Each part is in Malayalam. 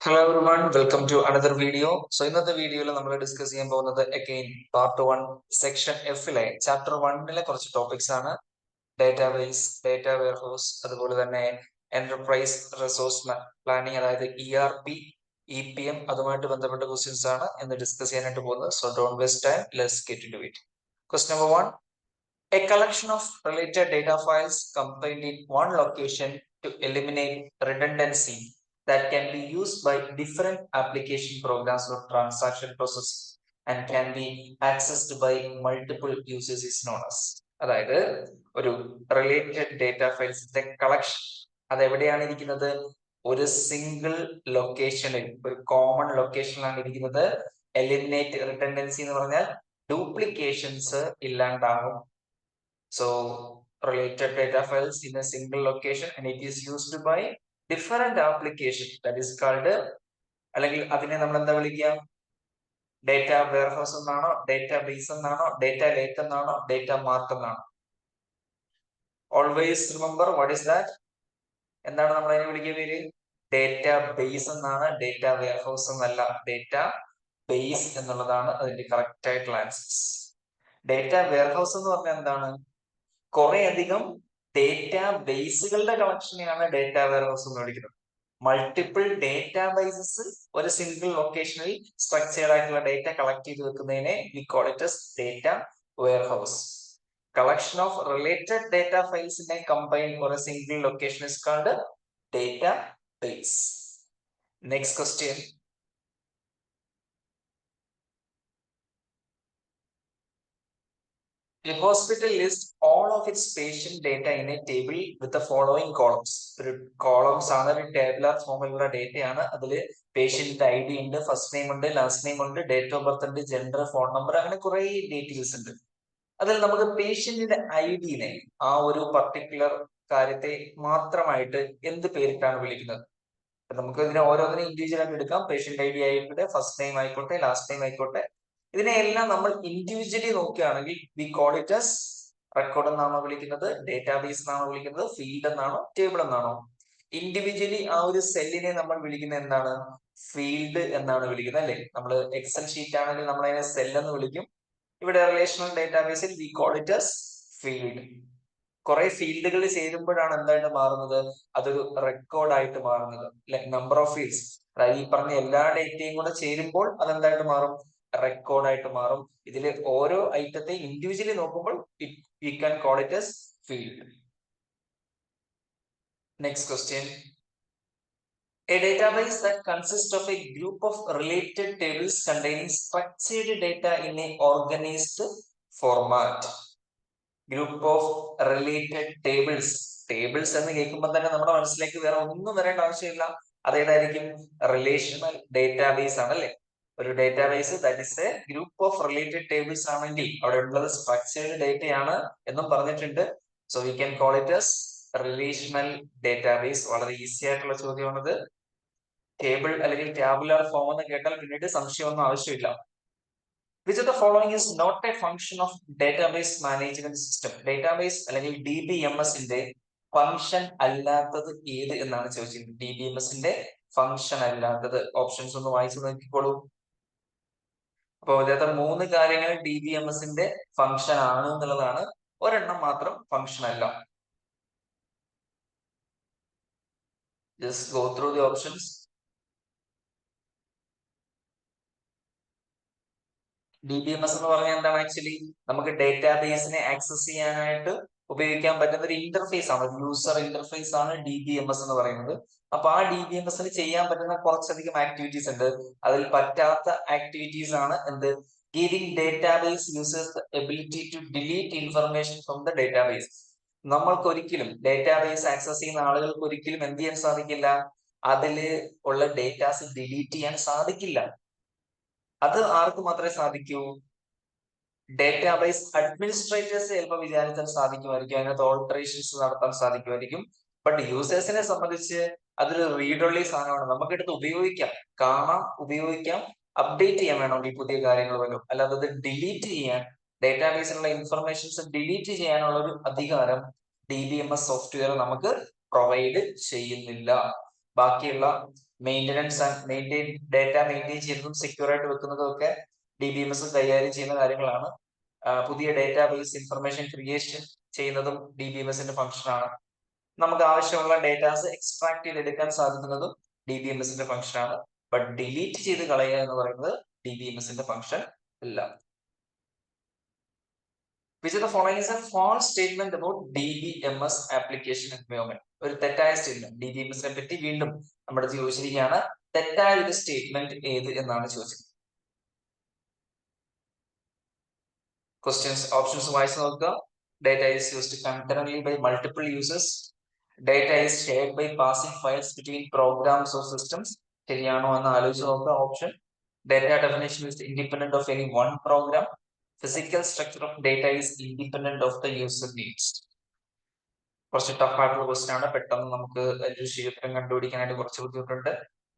Hello everyone, welcome to another video. So ഇന്നത്തെ വീഡിയോയിൽ നമ്മൾ ഡിസ്കസ് ചെയ്യാൻ പോകുന്നത് again പാർട്ട് 1 സെക്ഷൻ എഫിലെ ചാപ്റ്റർ 1ലെ കുറച്ച് ടോപ്പിക്സ് ആണ്. ഡേറ്റാബേസ്, ഡേറ്റാ വെയർഹൗസ്, അതുപോലെ തന്നെ എന്റർപ്രൈസ് റിസോഴ്സ് പ്ലാനിങ്, അതായത് ERP, EPM, അതുമായിട്ട് ബന്ധപ്പെട്ട ക്വസ്റ്റ്യൻസ് ആണ് ഇന്ന് ഡിസ്കസ് ചെയ്യാനായിട്ട് പോകുന്നത്. So don't waste time, let's get into it. Question number 1. A collection of related data files combined in one location to eliminate redundancy that can be used by different application programs or transaction processing and can be accessed by multiple users is known as. അതായത് ഒരു റിലേറ്റഡ് ഡേറ്റ ഫയൽസിന്റെ കളക്ഷൻ അത് എവിടെയാണ് ഇരിക്കുന്നത്? ഒരു സിംഗിൾ ലൊക്കേഷനിൽ, ഒരു കോമൺ ലൊക്കേഷനിലാണ് ഇരിക്കുന്നത്. എലിമിനേറ്റ് റിഡൻഡൻസി എന്ന് പറഞ്ഞാൽ duplications ഇല്ലാണ്ടാകും. So related data files in a single location and it is used by different application, that is called, അല്ലെങ്കിൽ അതിനെ നമ്മൾ എന്താ വിളിക്കുക? ഡേറ്റ വെയർഹൗസ് എന്നാണോ, ഡേറ്റാ ബേസ് എന്നാണോ, ഡേറ്റ ലേക്ക് എന്നാണോ, ഡേറ്റ മാർക്ക് എന്നാണോ? Always remember what is that? എന്താണ് നമ്മൾ അതിനെ വിളിക്കുക പേര്? ഡേറ്റ ബേസ് എന്നാണ്, ഡേറ്റ വെയർഹൗസ് എന്നല്ല. ഡേറ്റ ബേസ് എന്നുള്ളതാണ് അതിന്റെ കറക്റ്റ് ആയിട്ടുള്ള ആൻസേഴ്സ്. ഡേറ്റ വെയർഹൗസ് എന്ന് പറഞ്ഞാൽ എന്താണ്? കുറെ അധികം ഡേറ്റാ ബേസുകളുടെ കളക്ഷനെയാണ് ഡേറ്റാ വെയർഹൗസ് എന്ന് വിളിക്കുന്നത്. മൾട്ടിപ്പിൾ ഡേറ്റാ ബേസസ് ഒരു സിംഗിൾ ലൊക്കേഷനിൽ സ്ട്രക്ചേർഡ് ആയിട്ടുള്ള ഡേറ്റ കളക്ട് ചെയ്ത് വെക്കുന്നതിനെ we call it as data warehouse. Collection of related data ഫയൽസിനെ combine for a single location is called database. Next question. A hospital lists all of its patient data in a table with the following columns. ഒരു കോളംസ് ആണ്, ഒരു ടേബിളർ ഫോമിലുള്ള ഡേറ്റ ആണ്. അതിൽ പേഷ്യന്റ് ID ഉണ്ട്, ഫസ്റ്റ് നെയിം ഉണ്ട്, ലാസ്റ്റ് നെയിം ഉണ്ട്, ഡേറ്റ് ഓഫ് ബർത്ത് ഉണ്ട്, ജെൻഡർ, ഫോൺ നമ്പർ, അങ്ങനെ കുറെ ഡീറ്റെയിൽസ് ഉണ്ട്. അതിൽ നമുക്ക് പേഷ്യന്റിന്റെ IDനെ, ആ ഒരു പർട്ടിക്കുലർ കാര്യത്തെ മാത്രമായിട്ട് എന്ത് പേരിട്ടാണ് വിളിക്കുന്നത്? നമുക്ക് ഇതിനെ ഓരോന്നിനും ഇൻഡിവിജ്വൽ ആയിട്ട് എടുക്കാം. പേഷ്യന്റ് ID ആയിക്കോട്ടെ, ഫസ്റ്റ് നെയിം ആയിക്കോട്ടെ, ലാസ്റ്റ് നെയിം ആയിക്കോട്ടെ, ഇതിനെയെല്ലാം നമ്മൾ ഇൻഡിവിജ്വലി നോക്കുകയാണെങ്കിൽ V call it as record എന്നാണോ വിളിക്കുന്നത്, ഡേറ്റാബേസ് എന്നാണോ വിളിക്കുന്നത്, ഫീൽഡ് എന്നാണോ, ടേബിൾ എന്നാണോ? ഇൻഡിവിജ്വലി ആ ഒരു സെല്ലിനെ നമ്മൾ വിളിക്കുന്നത് എന്താണ്? ഫീൽഡ് എന്നാണ് വിളിക്കുന്നത്, അല്ലെ? നമ്മൾ എക്സൽ ഷീറ്റ് ആണെങ്കിൽ നമ്മൾ അതിനെ സെൽ എന്ന് വിളിക്കും. ഇവിടെ റിലേഷണൽ ഡേറ്റാബേസിൽ we call it as field. കുറെ ഫീൽഡുകൾ ചേരുമ്പോഴാണ് എന്തായിട്ട് മാറുന്നത്? അതൊരു റെക്കോർഡായിട്ട് മാറുന്നത്. നമ്പർ ഓഫ് ഫീൽഡ്സ്, അതായത് ഈ പറഞ്ഞ എല്ലാ ഡേറ്റയും കൂടെ ചേരുമ്പോൾ അതെന്തായിട്ട് മാറും? റെക്കോർഡായിട്ട് മാറും. ഇതിൽ ഓരോ ഐറ്റത്തെ ഇൻഡിവിജ്വലി നോക്കുമ്പോൾ we can call it as field. Next question. A database that consists of a group of related tables containing structured data in a organized format. Group of related tables. Tables എന്ന് കേൾക്കുമ്പോൾ തന്നെ നമ്മുടെ മനസ്സിലേക്ക് വേറെ ഒന്നും വരേണ്ട ആവശ്യമില്ല. അതേതായിരിക്കും? റിലേഷണൽ ഡേറ്റാബേസ് ആണല്ലേ. ഒരു database that is A group of related tables ആണെങ്കിൽ അവിടെ ഉള്ളത് സ്ട്രക്ചേർഡ് ഡേറ്റ ആണ് എന്നും പറഞ്ഞിട്ടുണ്ട്. So we can call it as relational database. വളരെ ഈസി ആയിട്ടുള്ള ചോദ്യമാണത്. ടേബിൾ അല്ലെങ്കിൽ ടാബുലർ ഫോം എന്ന് കേട്ടാൽ പിന്നീട് സംശയമൊന്നും ആവശ്യമില്ല. Which of the following is not a function of database management system? Database അല്ലെങ്കിൽ DBMS-ന്റെ ഫംഗ്ഷൻ അല്ലാത്തത് ഏത് എന്നാണ് ചോദിച്ചിരിക്കുന്നത്. DBMS-ന്റെ ഫംഗ്ഷൻ അല്ലാത്തത്. ഓപ്ഷൻസ് ഒന്ന് വായിച്ചു നോക്കിക്കോളൂ. അപ്പോൾ ഇതിനകത്ത് 3 കാര്യങ്ങൾ DBMS-ന്റെ ഫംഗ്ഷൻ ആണ് എന്നുള്ളതാണ്. ഒരെണ്ണം മാത്രം ഫംഗ്ഷൻ അല്ല. Just go through the options. DBMS എന്ന് പറഞ്ഞാൽ എന്താണ്? ആക്ച്വലി നമുക്ക് ഡേറ്റാബേസിനെ ആക്സസ് ചെയ്യാനായിട്ട് ഉപയോഗിക്കാൻ പറ്റുന്ന ഒരു ഇന്റർഫേസ് ആണ്, യൂസർ ഇന്റർഫേസ് ആണ് DBMS എന്ന് പറയുന്നത്. അപ്പൊ ആ DBMS-ന് ചെയ്യാൻ പറ്റുന്ന കുറച്ചധികം ആക്ടിവിറ്റീസ് ഉണ്ട്. അതിൽ പറ്റാത്ത ആക്ടിവിറ്റീസ് ആണ് എന്ത്? Giving database users the ability to delete information from the database. നമ്മൾക്ക് ഒരിക്കലും ഡേറ്റാബേസ് ആക്സസ് ചെയ്യുന്ന ആളുകൾക്ക് ഒരിക്കലും എന്ത് ചെയ്യാൻ സാധിക്കില്ല? അതില് ഉള്ള ഡേറ്റാസ് ഡിലീറ്റ് ചെയ്യാൻ സാധിക്കില്ല. അത് ആർക്ക് മാത്രമേ സാധിക്കൂ? ഡേറ്റാബേസ് അഡ്മിനിസ്ട്രേറ്റേഴ്സ് ചിലപ്പോൾ വിചാരിച്ചാൽ സാധിക്കുമായിരിക്കും, അതിനകത്ത് ഓൾട്ടറേഷൻസ് നടത്താൻ സാധിക്കുമായിരിക്കും. ബട്ട് യൂസേഴ്സിനെ സംബന്ധിച്ച് അതൊരു റീഡ് ഓൺലി സാധനമാണ്. നമുക്കെടുത്ത് ഉപയോഗിക്കാം, കാണാം, ഉപയോഗിക്കാം, അപ്ഡേറ്റ് ചെയ്യാൻ വേണമെങ്കിൽ പുതിയ കാര്യങ്ങൾ വരും. അല്ലാതെ അത് ഡിലീറ്റ് ചെയ്യാൻ, ഡേറ്റാബേസിലുള്ള ഇൻഫർമേഷൻസ് ഡിലീറ്റ് ചെയ്യാനുള്ള ഒരു അധികാരം DBMS സോഫ്റ്റ്വെയർ നമുക്ക് പ്രൊവൈഡ് ചെയ്യുന്നില്ല. ബാക്കിയുള്ള മെയിൻ്റനൻസ് ആൻഡ് ഡേറ്റ മെയിൻറ്റെയിൻ ചെയ്യുന്നതും സെക്യൂർ ആയിട്ട് വെക്കുന്നതും ഒക്കെ DBMS കൈകാര്യം ചെയ്യുന്ന കാര്യങ്ങളാണ്. പുതിയ ഡേറ്റാബേസ് ഇൻഫർമേഷൻ ക്രിയേഷൻ ചെയ്യുന്നതും DBMSന്റെ ഫംഗ്ഷൻ ആണ്. നമുക്ക് ആവശ്യമുള്ള ഡേറ്റാസ് എക്സ്ട്രാക്ട് ചെയ്തെടുക്കാൻ സാധിക്കുന്നതും DBMSന്റെ ഫംഗ്ഷൻ ആണ്. ബട്ട് ഡിലീറ്റ് ചെയ്ത് കളയുക എന്ന് പറയുന്നത് DBMSന്റെ ഫംഗ്ഷൻ അല്ല. Which of the following is a false statement about DBMS application environment? ഒരു തെറ്റായ സ്റ്റേറ്റ്മെന്റ് DBMSനെ പറ്റി വീണ്ടും നമ്മുടെ ചോദിച്ചിരിക്കുകയാണ്. തെറ്റായ ഒരു സ്റ്റേറ്റ്മെന്റ് ഏത് എന്നാണ് ചോദിച്ചത്. ക്വസ്റ്റ്യൻസ് ഓപ്ഷൻസ് വായിച്ചു നോക്കുക. Data is used concurrently by multiple users. Data is shared by passing files between programs or systems. ശരിയാണോ എന്ന് ആലോചിച്ച് നോക്കുക. Option data definition is independent of any one program. Physical structure of data is independent of the user needs. കുറച്ച് ടഫ് ആയിട്ടുള്ള ക്വസ്റ്റ്യൻ ആണ്. പെട്ടെന്ന് നമുക്ക് ഒരു ശീലം കണ്ടുപിടിക്കാനായിട്ട് കുറച്ച് ബുദ്ധിമുട്ടുണ്ട്.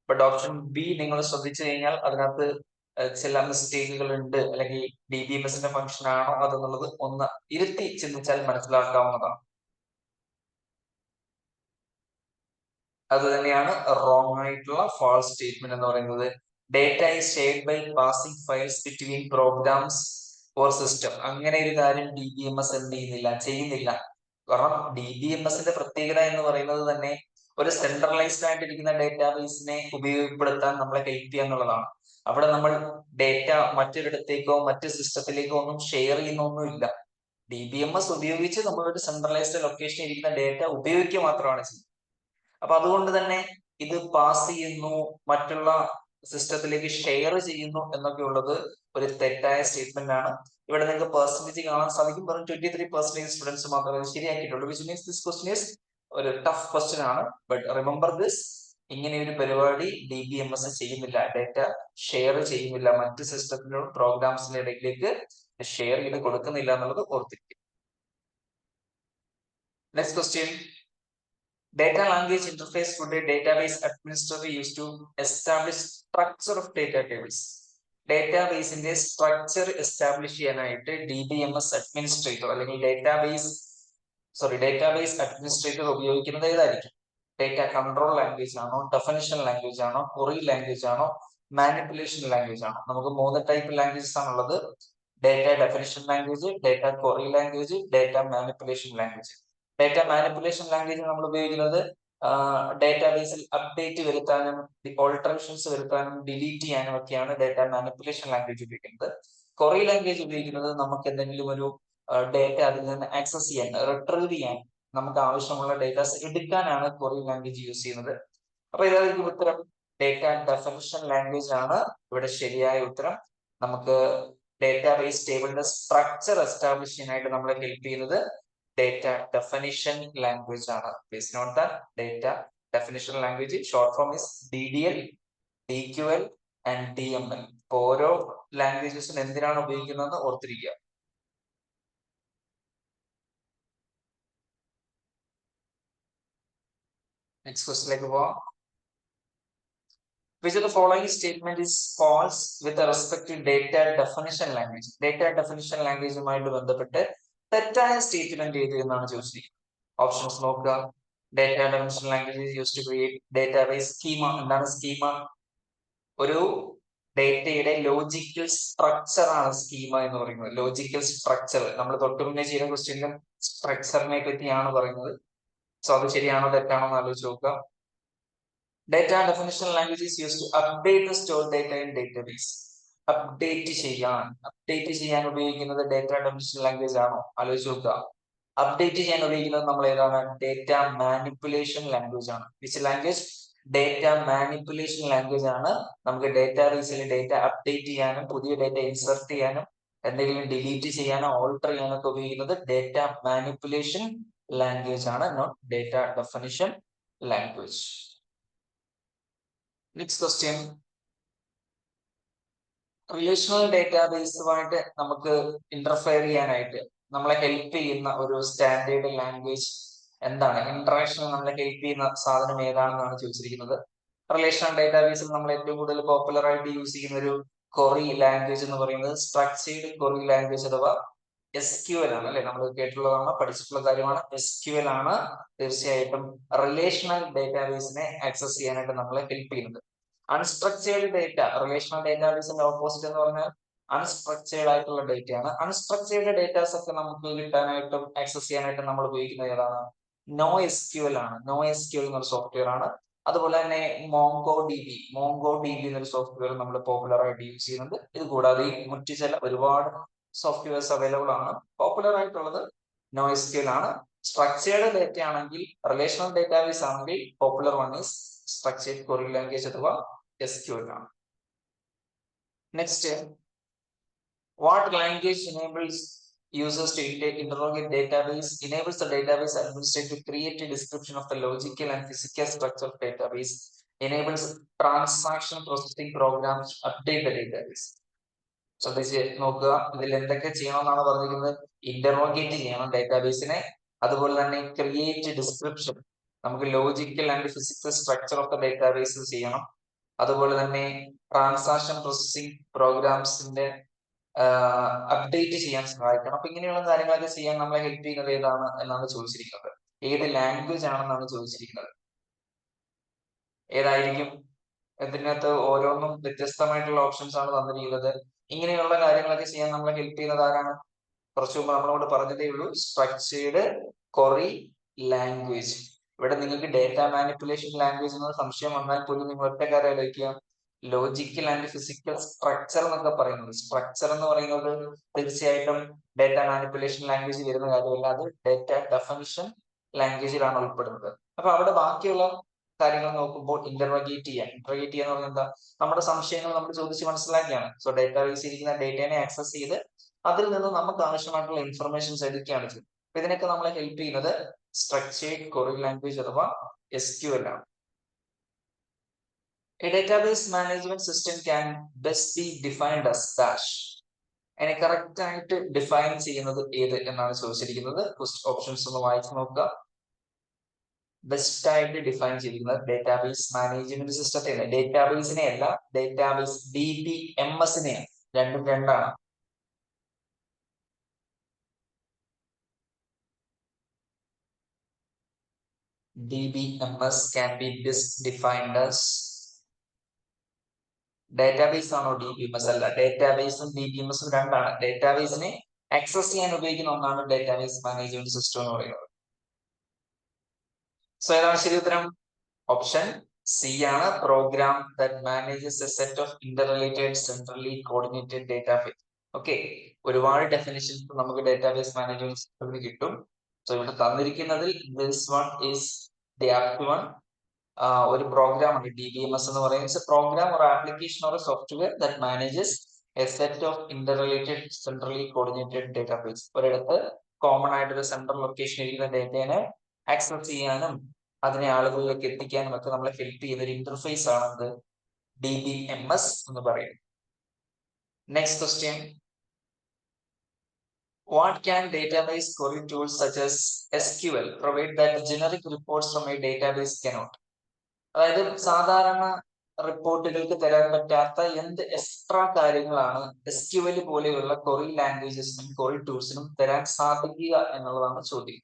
ബട്ട് ഓപ്ഷൻ ബി നിങ്ങൾ ശ്രദ്ധിച്ചു കഴിഞ്ഞാൽ അതിനകത്ത് ചില മിസ്റ്റേക്കുകൾ ഉണ്ട്, അല്ലെങ്കിൽ DBMSന്റെ ഫംഗ്ഷൻ ആണോ അതെന്നുള്ളത് ഒന്ന് ഇരുത്തി ചിന്തിച്ചാൽ മനസ്സിലാക്കാവുന്നതാണ്. അത് തന്നെയാണ് റോങ് ആയിട്ടുള്ള ഫാൾസ് സ്റ്റേറ്റ്മെന്റ് എന്ന് പറയുന്നത്. Data is shared by passing files between programs or system. അങ്ങനെ ഒരു കാര്യം DBMS എന്ത് ചെയ്യുന്നില്ല. കാരണം DBMSന്റെ പ്രത്യേകത എന്ന് പറയുന്നത് തന്നെ ഒരു സെൻട്രലൈസ്ഡ് ആയിട്ടിരിക്കുന്ന ഡേറ്റാബേസിനെ ഉപയോഗപ്പെടുത്താൻ നമ്മളെ ഹെൽപ്പ് ചെയ്യുക എന്നുള്ളതാണ്. അവിടെ നമ്മൾ ഡേറ്റ മറ്റൊരിടത്തേക്കോ മറ്റു സിസ്റ്റത്തിലേക്കോ ഒന്നും ഷെയർ ചെയ്യുന്നൊന്നുമില്ല. DBMS ഉപയോഗിച്ച് നമ്മളൊരു സെൻട്രലൈസ്ഡ് ലൊക്കേഷനിൽ ഇരിക്കുന്ന ഡേറ്റ ഉപയോഗിക്കുക മാത്രമാണ് ചെയ്യുന്നത്. അപ്പൊ അതുകൊണ്ട് തന്നെ ഇത് പാസ് ചെയ്യുന്നു, മറ്റുള്ള സിസ്റ്റത്തിലേക്ക് ഷെയർ ചെയ്യുന്നു എന്നൊക്കെ ഉള്ളത് ഒരു തെറ്റായ സ്റ്റേറ്റ്മെന്റ് ആണ്. ഇവിടെ നിങ്ങൾക്ക് പെർസെന്റേജ് കാണാൻ സാധിക്കും. വെറും 23% സ്റ്റുഡൻസ് മാത്രമേ ശരിയാക്കിയിട്ടുള്ളൂ. Which means this question is ഒരു ടഫ് ക്വസ്റ്റ്യൻ ആണ്. ബട്ട് റിമെമ്പർ ദിസ്, ഇങ്ങനെ ഒരു പരിപാടി DBMS ചെയ്യുന്നില്ല. ഡേറ്റ ഷെയർ ചെയ്യുന്നില്ല, മറ്റ് സിസ്റ്റത്തിനോ പ്രോഗ്രാംസിന്റെ ഇടയിലേക്ക് ഷെയർ ചെയ്ത് കൊടുക്കുന്നില്ല എന്നുള്ളത് ഓർത്തിരിക്കും. Next question. Data language interface would a database administrator use to establish structure of data tables. ഡേറ്റാബേസിന്റെ സ്ട്രക്ചർ എസ്റ്റാബ്ലിഷ് ചെയ്യാനായിട്ട് DBMS അഡ്മിനിസ്ട്രേറ്റർ അല്ലെങ്കിൽ ഡേറ്റാബേസ് അഡ്മിനിസ്ട്രേറ്റർ ഉപയോഗിക്കുന്നത് ഏതായിരിക്കും? ഡേറ്റ കൺട്രോൾ ലാംഗ്വേജ് ആണോ, ഡെഫിനിഷൻ ലാംഗ്വേജ് ആണോ, ക്വറി ലാംഗ്വേജ് ആണോ, മാനിപ്പുലേഷൻ ലാംഗ്വേജ് ആണോ? നമുക്ക് 3 ടൈപ്പ് ലാംഗ്വേജസ് ആണുള്ളത്. Data definition language, data query language, data manipulation language. Data manipulation language നമ്മൾ ഉപയോഗിക്കുന്നത് ഡേറ്റാബേസിൽ അപ്ഡേറ്റ് വരുത്താനും ഓൾട്ടറേഷൻസ് വരുത്താനും ഡിലീറ്റ് ചെയ്യാനും ഒക്കെയാണ് ഡേറ്റ മാനിപ്പുലേഷൻ ലാംഗ്വേജ് ഉപയോഗിക്കുന്നത്. ക്വറി ലാംഗ്വേജ് ഉപയോഗിക്കുന്നത് നമുക്ക് എന്തെങ്കിലും ഒരു ഡേറ്റ അതിൽ നിന്ന് ആക്സസ് ചെയ്യാൻ, റിട്രീവ് ചെയ്യാൻ, നമുക്ക് ആവശ്യമുള്ള ഡേറ്റാസ് എടുക്കാനാണ് ക്വറി ലാംഗ്വേജ് യൂസ് ചെയ്യുന്നത്. അപ്പൊ ഇതായിരിക്കും ഉത്തരം. ഡേറ്റ ഡെഫിനിഷൻ ലാംഗ്വേജ് ആണ് ഇവിടെ ശരിയായ ഉത്തരം. നമുക്ക് ഡേറ്റാബേസ് ടേബിളിന്റെ സ്ട്രക്ചർ എസ്റ്റാബ്ലിഷ് ചെയ്യാനായിട്ട് നമ്മളെ ഹെൽപ്പ് ചെയ്യുന്നത് ഡേറ്റ ഡെഫിനിഷൻ ലാംഗ്വേജ് ആണ്. Please note that data definition language short form is DDL, DQL and DML. ഓരോ ലാംഗ്വേജസും എന്തിനാണ് ഉപയോഗിക്കുന്നതെന്ന് ഓർത്തിരിക്കുക. നെക്സ്റ്റ് ക്വസ്റ്റിലേക്ക് പോവാം. Which of the following statement is false with respect to data definition language? Data definition languageുമായിട്ട് ബന്ധപ്പെട്ട് തെറ്റായ സ്റ്റേറ്റ്മെന്റ് ഏത് എന്നാണ് ചോദിച്ചിരിക്കുന്നത്. ഓപ്ഷൻസ് നോക്കുക. Data definition language use to create database schema. എന്താണ് സ്കീമ? ഒരു ഡേറ്റയുടെ ലോജിക്കൽ സ്ട്രക്ചർ ആണ് സ്കീമ എന്ന് പറയുന്നത്. ലോജിക്കൽ സ്ട്രക്ചർ നമ്മൾ തൊട്ട് മുന്നേ ചെയ്ത ക്വസ്റ്റ്യനിലും സ്ട്രക്ചറിനെ പറ്റിയാണ് പറയുന്നത്. സോ അത് ശരിയാണോ തെറ്റാണോ എന്ന് ആലോചിച്ച് നോക്കുക. Data definition language is used to update the stored data in database. Update ചെയ്യാൻ ഉപയോഗിക്കുന്നത് ഡേറ്റ ഡെഫിനിഷൻ ലാംഗ്വേജ് ആണോ? ആലോചിച്ച് നോക്കുക. അപ്ഡേറ്റ് ചെയ്യാൻ ഉപയോഗിക്കുന്നത് നമ്മൾ ഏതാണ്? ഡേറ്റ മാനിപ്പുലേഷൻ ലാംഗ്വേജ് ആണ്. Which language? Data manipulation language ആണ്. നമുക്ക് ഡേറ്റാബേസിൽ ഡേറ്റ അപ്ഡേറ്റ് ചെയ്യാനും പുതിയ ഡേറ്റ ഇൻസർട്ട് ചെയ്യാനും എന്തെങ്കിലും ഡിലീറ്റ് ചെയ്യാനോ ഓൾട്ടർ ചെയ്യാനോ ഒക്കെ ഉപയോഗിക്കുന്നത് ഡേറ്റ മാനിപ്പുലേഷൻ ലാംഗ്വേജ് ആണ്, not data definition language. Next question. Relational ഡേറ്റാബേസുമായിട്ട് നമുക്ക് ഇന്റർഫെയർ ചെയ്യാനായിട്ട് നമ്മളെ ഹെൽപ്പ് ചെയ്യുന്ന ഒരു സ്റ്റാൻഡേർഡ് ലാംഗ്വേജ് എന്താണ്? ഇന്ററാക്ഷനിൽ നമ്മളെ ഹെൽപ്പ് ചെയ്യുന്ന സാധനം ഏതാണെന്നാണ് ചോദിച്ചിരിക്കുന്നത്. റിലേഷണൽ ഡേറ്റാബേസിൽ നമ്മൾ ഏറ്റവും കൂടുതൽ പോപ്പുലർ ആയിട്ട് യൂസ് ചെയ്യുന്ന ഒരു ക്വറി ലാംഗ്വേജ് എന്ന് പറയുന്നത് സ്ട്രക്ചേർഡ് ക്വറി ലാംഗ്വേജ് അഥവാ SQL ആണ് അല്ലെ, നമ്മൾ കേട്ടിട്ടുള്ളതാണ്, പഠിച്ചിട്ടുള്ള കാര്യമാണ്. SQL ആണ് തീർച്ചയായിട്ടും റിലേഷണൽ ഡേറ്റാബേസിനെ ആക്സസ് ചെയ്യാനായിട്ട് നമ്മളെ ഹെൽപ്പ് ചെയ്യുന്നത്. അൺസ്ട്രക്ചേർഡ് ഡേറ്റ, റിലേഷണൽ ഡേറ്റാബേസിന്റെ ഓപ്പോസിറ്റ് എന്ന് പറഞ്ഞാൽ അൺസ്ട്രക്ചേർഡ് ആയിട്ടുള്ള ഡേറ്റ ആണ്. അൺസ്ട്രക്ചേർഡ് ഡേറ്റാസ് ഒക്കെ നമുക്ക് കിട്ടാനായിട്ടും ആക്സസ് ചെയ്യാനായിട്ടും നമ്മൾ ഉപയോഗിക്കുന്നത് ഏതാണ്? NoSQL ആണ്. NoSQL എന്നൊരു സോഫ്റ്റ്വെയർ ആണ്. അതുപോലെ തന്നെ MongoDB എന്നൊരു സോഫ്റ്റ്വെയർ നമ്മൾ പോപ്പുലർ ആയിട്ട് യൂസ് ചെയ്യുന്നുണ്ട്. ഇത് കൂടാതെ മറ്റു ചില ഒരുപാട് സോഫ്റ്റ്വെയർസ് അവൈലബിൾ ആണ്. പോപ്പുലർ ആയിട്ടുള്ളത് NoSQL ആണ്. സ്ട്രക്ചേർഡ് ഡേറ്റ ആണെങ്കിൽ, റിലേഷണൽ ഡേറ്റാബേസ് ആണെങ്കിൽ popular one is structured query language അഥവാ SQL ആണ്. Next, what language enables users to interrogate database, enables the database administrator to create a description of the logical and physical structure of database, enables transaction processing programs to update the database. ശ്രദ്ധിച്ച് നോക്കുക, ഇതിൽ എന്തൊക്കെ ചെയ്യണമെന്നാണ് പറഞ്ഞിരിക്കുന്നത്? ഇന്റർറോഗേറ്റ് ചെയ്യണം ഡേറ്റാബേസിനെ, അതുപോലെ തന്നെ ക്രിയേറ്റ് ഡിസ്ക്രിപ്ഷൻ, നമുക്ക് logical and physical structure of the database ചെയ്യണം, അതുപോലെ തന്നെ ട്രാൻസാക്ഷൻ പ്രോസസ്സിംഗ് പ്രോഗ്രാംസിന്റെ അപ്ഡേറ്റ് ചെയ്യാൻ സഹായിക്കണം. അപ്പൊ ഇങ്ങനെയുള്ള കാര്യങ്ങളൊക്കെ ചെയ്യാൻ നമ്മളെ ഹെൽപ്പ് ചെയ്യുന്നത് ഏതാണ് എന്നാണ് ചോദിച്ചിരിക്കുന്നത്. ഏത് ലാംഗ്വേജ് ആണെന്നാണ് ചോദിച്ചിരിക്കുന്നത്. ഏതായിരിക്കും? ഇതിനകത്ത് ഓരോന്നും വ്യത്യസ്തമായിട്ടുള്ള ഓപ്ഷൻസ് ആണ് തന്നിരിക്കുന്നത്. ഇങ്ങനെയുള്ള കാര്യങ്ങളൊക്കെ ചെയ്യാൻ നമ്മളെ ഹെൽപ്പ് ചെയ്യുന്നത് ആരാണ്? കുറച്ചു മുമ്പ് നമ്മളോട് പറഞ്ഞതേ ഉള്ളൂ, സ്ട്രക്ചേർഡ് ക്വറി ലാംഗ്വേജ്. ഇവിടെ നിങ്ങൾക്ക് ഡേറ്റ മാനിപ്പുലേഷൻ ലാംഗ്വേജ് എന്ന സംശയം വന്നാൽ പോലും നിങ്ങൾ ഒറ്റ കാര്യം ആലോചിക്കുക, ലോജിക്കൽ ആൻഡ് ഫിസിക്കൽ സ്ട്രക്ചർ എന്നൊക്കെ പറയുന്നത്, സ്ട്രക്ചർ എന്ന് പറയുന്നത് തീർച്ചയായിട്ടും ഡേറ്റ മാനിപ്പുലേഷൻ ലാംഗ്വേജ് വരുന്ന കാര്യമല്ല, അത് ഡേറ്റ ഡെഫിനിഷൻ ലാംഗ്വേജിലാണ് ഉൾപ്പെടുന്നത്. അപ്പൊ അവിടെ ബാക്കിയുള്ള കാര്യങ്ങൾ നോക്കുമ്പോൾ ഇന്റർറോഗേറ്റ് ചെയ്യാന്ന് പറഞ്ഞാൽ എന്താ? നമ്മുടെ സംശയങ്ങൾ നമ്മൾ ചോദിച്ച് മനസ്സിലാക്കിയാണ്. സോ ഡേറ്റാബേസ് ഇരിക്കുന്ന ഡേറ്റയെ ആക്സസ് ചെയ്ത് അതിൽ നിന്ന് നമുക്ക് ആവശ്യമായിട്ടുള്ള ഇൻഫർമേഷൻസ് എടുക്കുകയാണ് ചെയ്യുന്നത്. അപ്പൊ ഇതിനൊക്കെ നമ്മളെ ഹെൽപ്പ് ചെയ്യുന്നത് സ്ട്രക്ചേർഡ് ക്വറി ലാംഗ്വേജ് അഥവാ SQL ആണ്. A database management system can best be defined as dash. അതിനെ കറക്റ്റ് ആയിട്ട് ഡിഫൈൻ ചെയ്യുന്നത് ഏത് എന്നാണ് ചോദിച്ചിരിക്കുന്നത്. ഓപ്ഷൻസ് ഒന്ന് വായിച്ചു നോക്കുക. ബെസ്റ്റ് ആയിട്ട് ഡിഫൈൻ ചെയ്തിരിക്കുന്നത് ഡേറ്റാബേസ് മാനേജ്മെന്റ് സിസ്റ്റത്തെ, ഡേറ്റാബേസിനെ അല്ല, ഡേറ്റാബേസ് DBMSനെയാണ്. രണ്ടും രണ്ടാണ്. DBMS can be best defined as database ആണോ? DBMS അല്ല. ഡേറ്റാബേസും DBMSും രണ്ടാണ്. ഡേറ്റാബേസിനെ ആക്സസ് ചെയ്യാൻ ഉപയോഗിക്കുന്ന ഒന്നാണ് ഡേറ്റാബേസ് മാനേജ്മെന്റ് സിസ്റ്റം എന്ന് പറയുന്നത്. സോ ഏതാണ് ശരി ഉത്തരം? ഓപ്ഷൻ സി ആണ്. Program that manages a set of interrelated centrally coordinated database. Okay, ഒരുപാട് ഡെഫിനിഷൻസ് നമുക്ക് ഡേറ്റാബേസ് മാനേജ്മെന്റ് സിസ്റ്റത്തിന് കിട്ടും. സോ ഇവിടെ തന്നിരിക്കുന്നതിൽ this one is the apt one. ഒരു പ്രോഗ്രാം ഉണ്ട് DBMS എന്ന് പറയുന്നത്. Program or application or software that manages a set of interrelated centrally coordinated database. ഒരിടത്ത് കോമൺ ആയിട്ട് ഒരു സെൻട്രൽ ലൊക്കേഷൻ ഇരിക്കുന്ന ഡേറ്റയെ ആക്സസ് ചെയ്യാനും അതിനെ ആളുകളിലേക്ക് എത്തിക്കാനും ഒക്കെ നമ്മളെ ഹെൽപ്പ് ചെയ്യുന്ന ഒരു ഇന്റർഫേസ് ആണ് DBMS എന്ന് പറയുന്നത്. Next question, what can database query tools such as SQL provide that generic reports from a database cannot? അതായത് സാധാരണ റിപ്പോർട്ടുകൾക്ക് തരാൻ പറ്റാത്ത എന്ത് എക്സ്ട്രാ കാര്യങ്ങളാണ് SQL പോലെയുള്ള ക്വറി ലാംഗ്വേജസിനും ക്വറി ടൂൾസിനും തരാൻ സാധിക്കുക എന്നുള്ളതാണ് ചോദ്യം.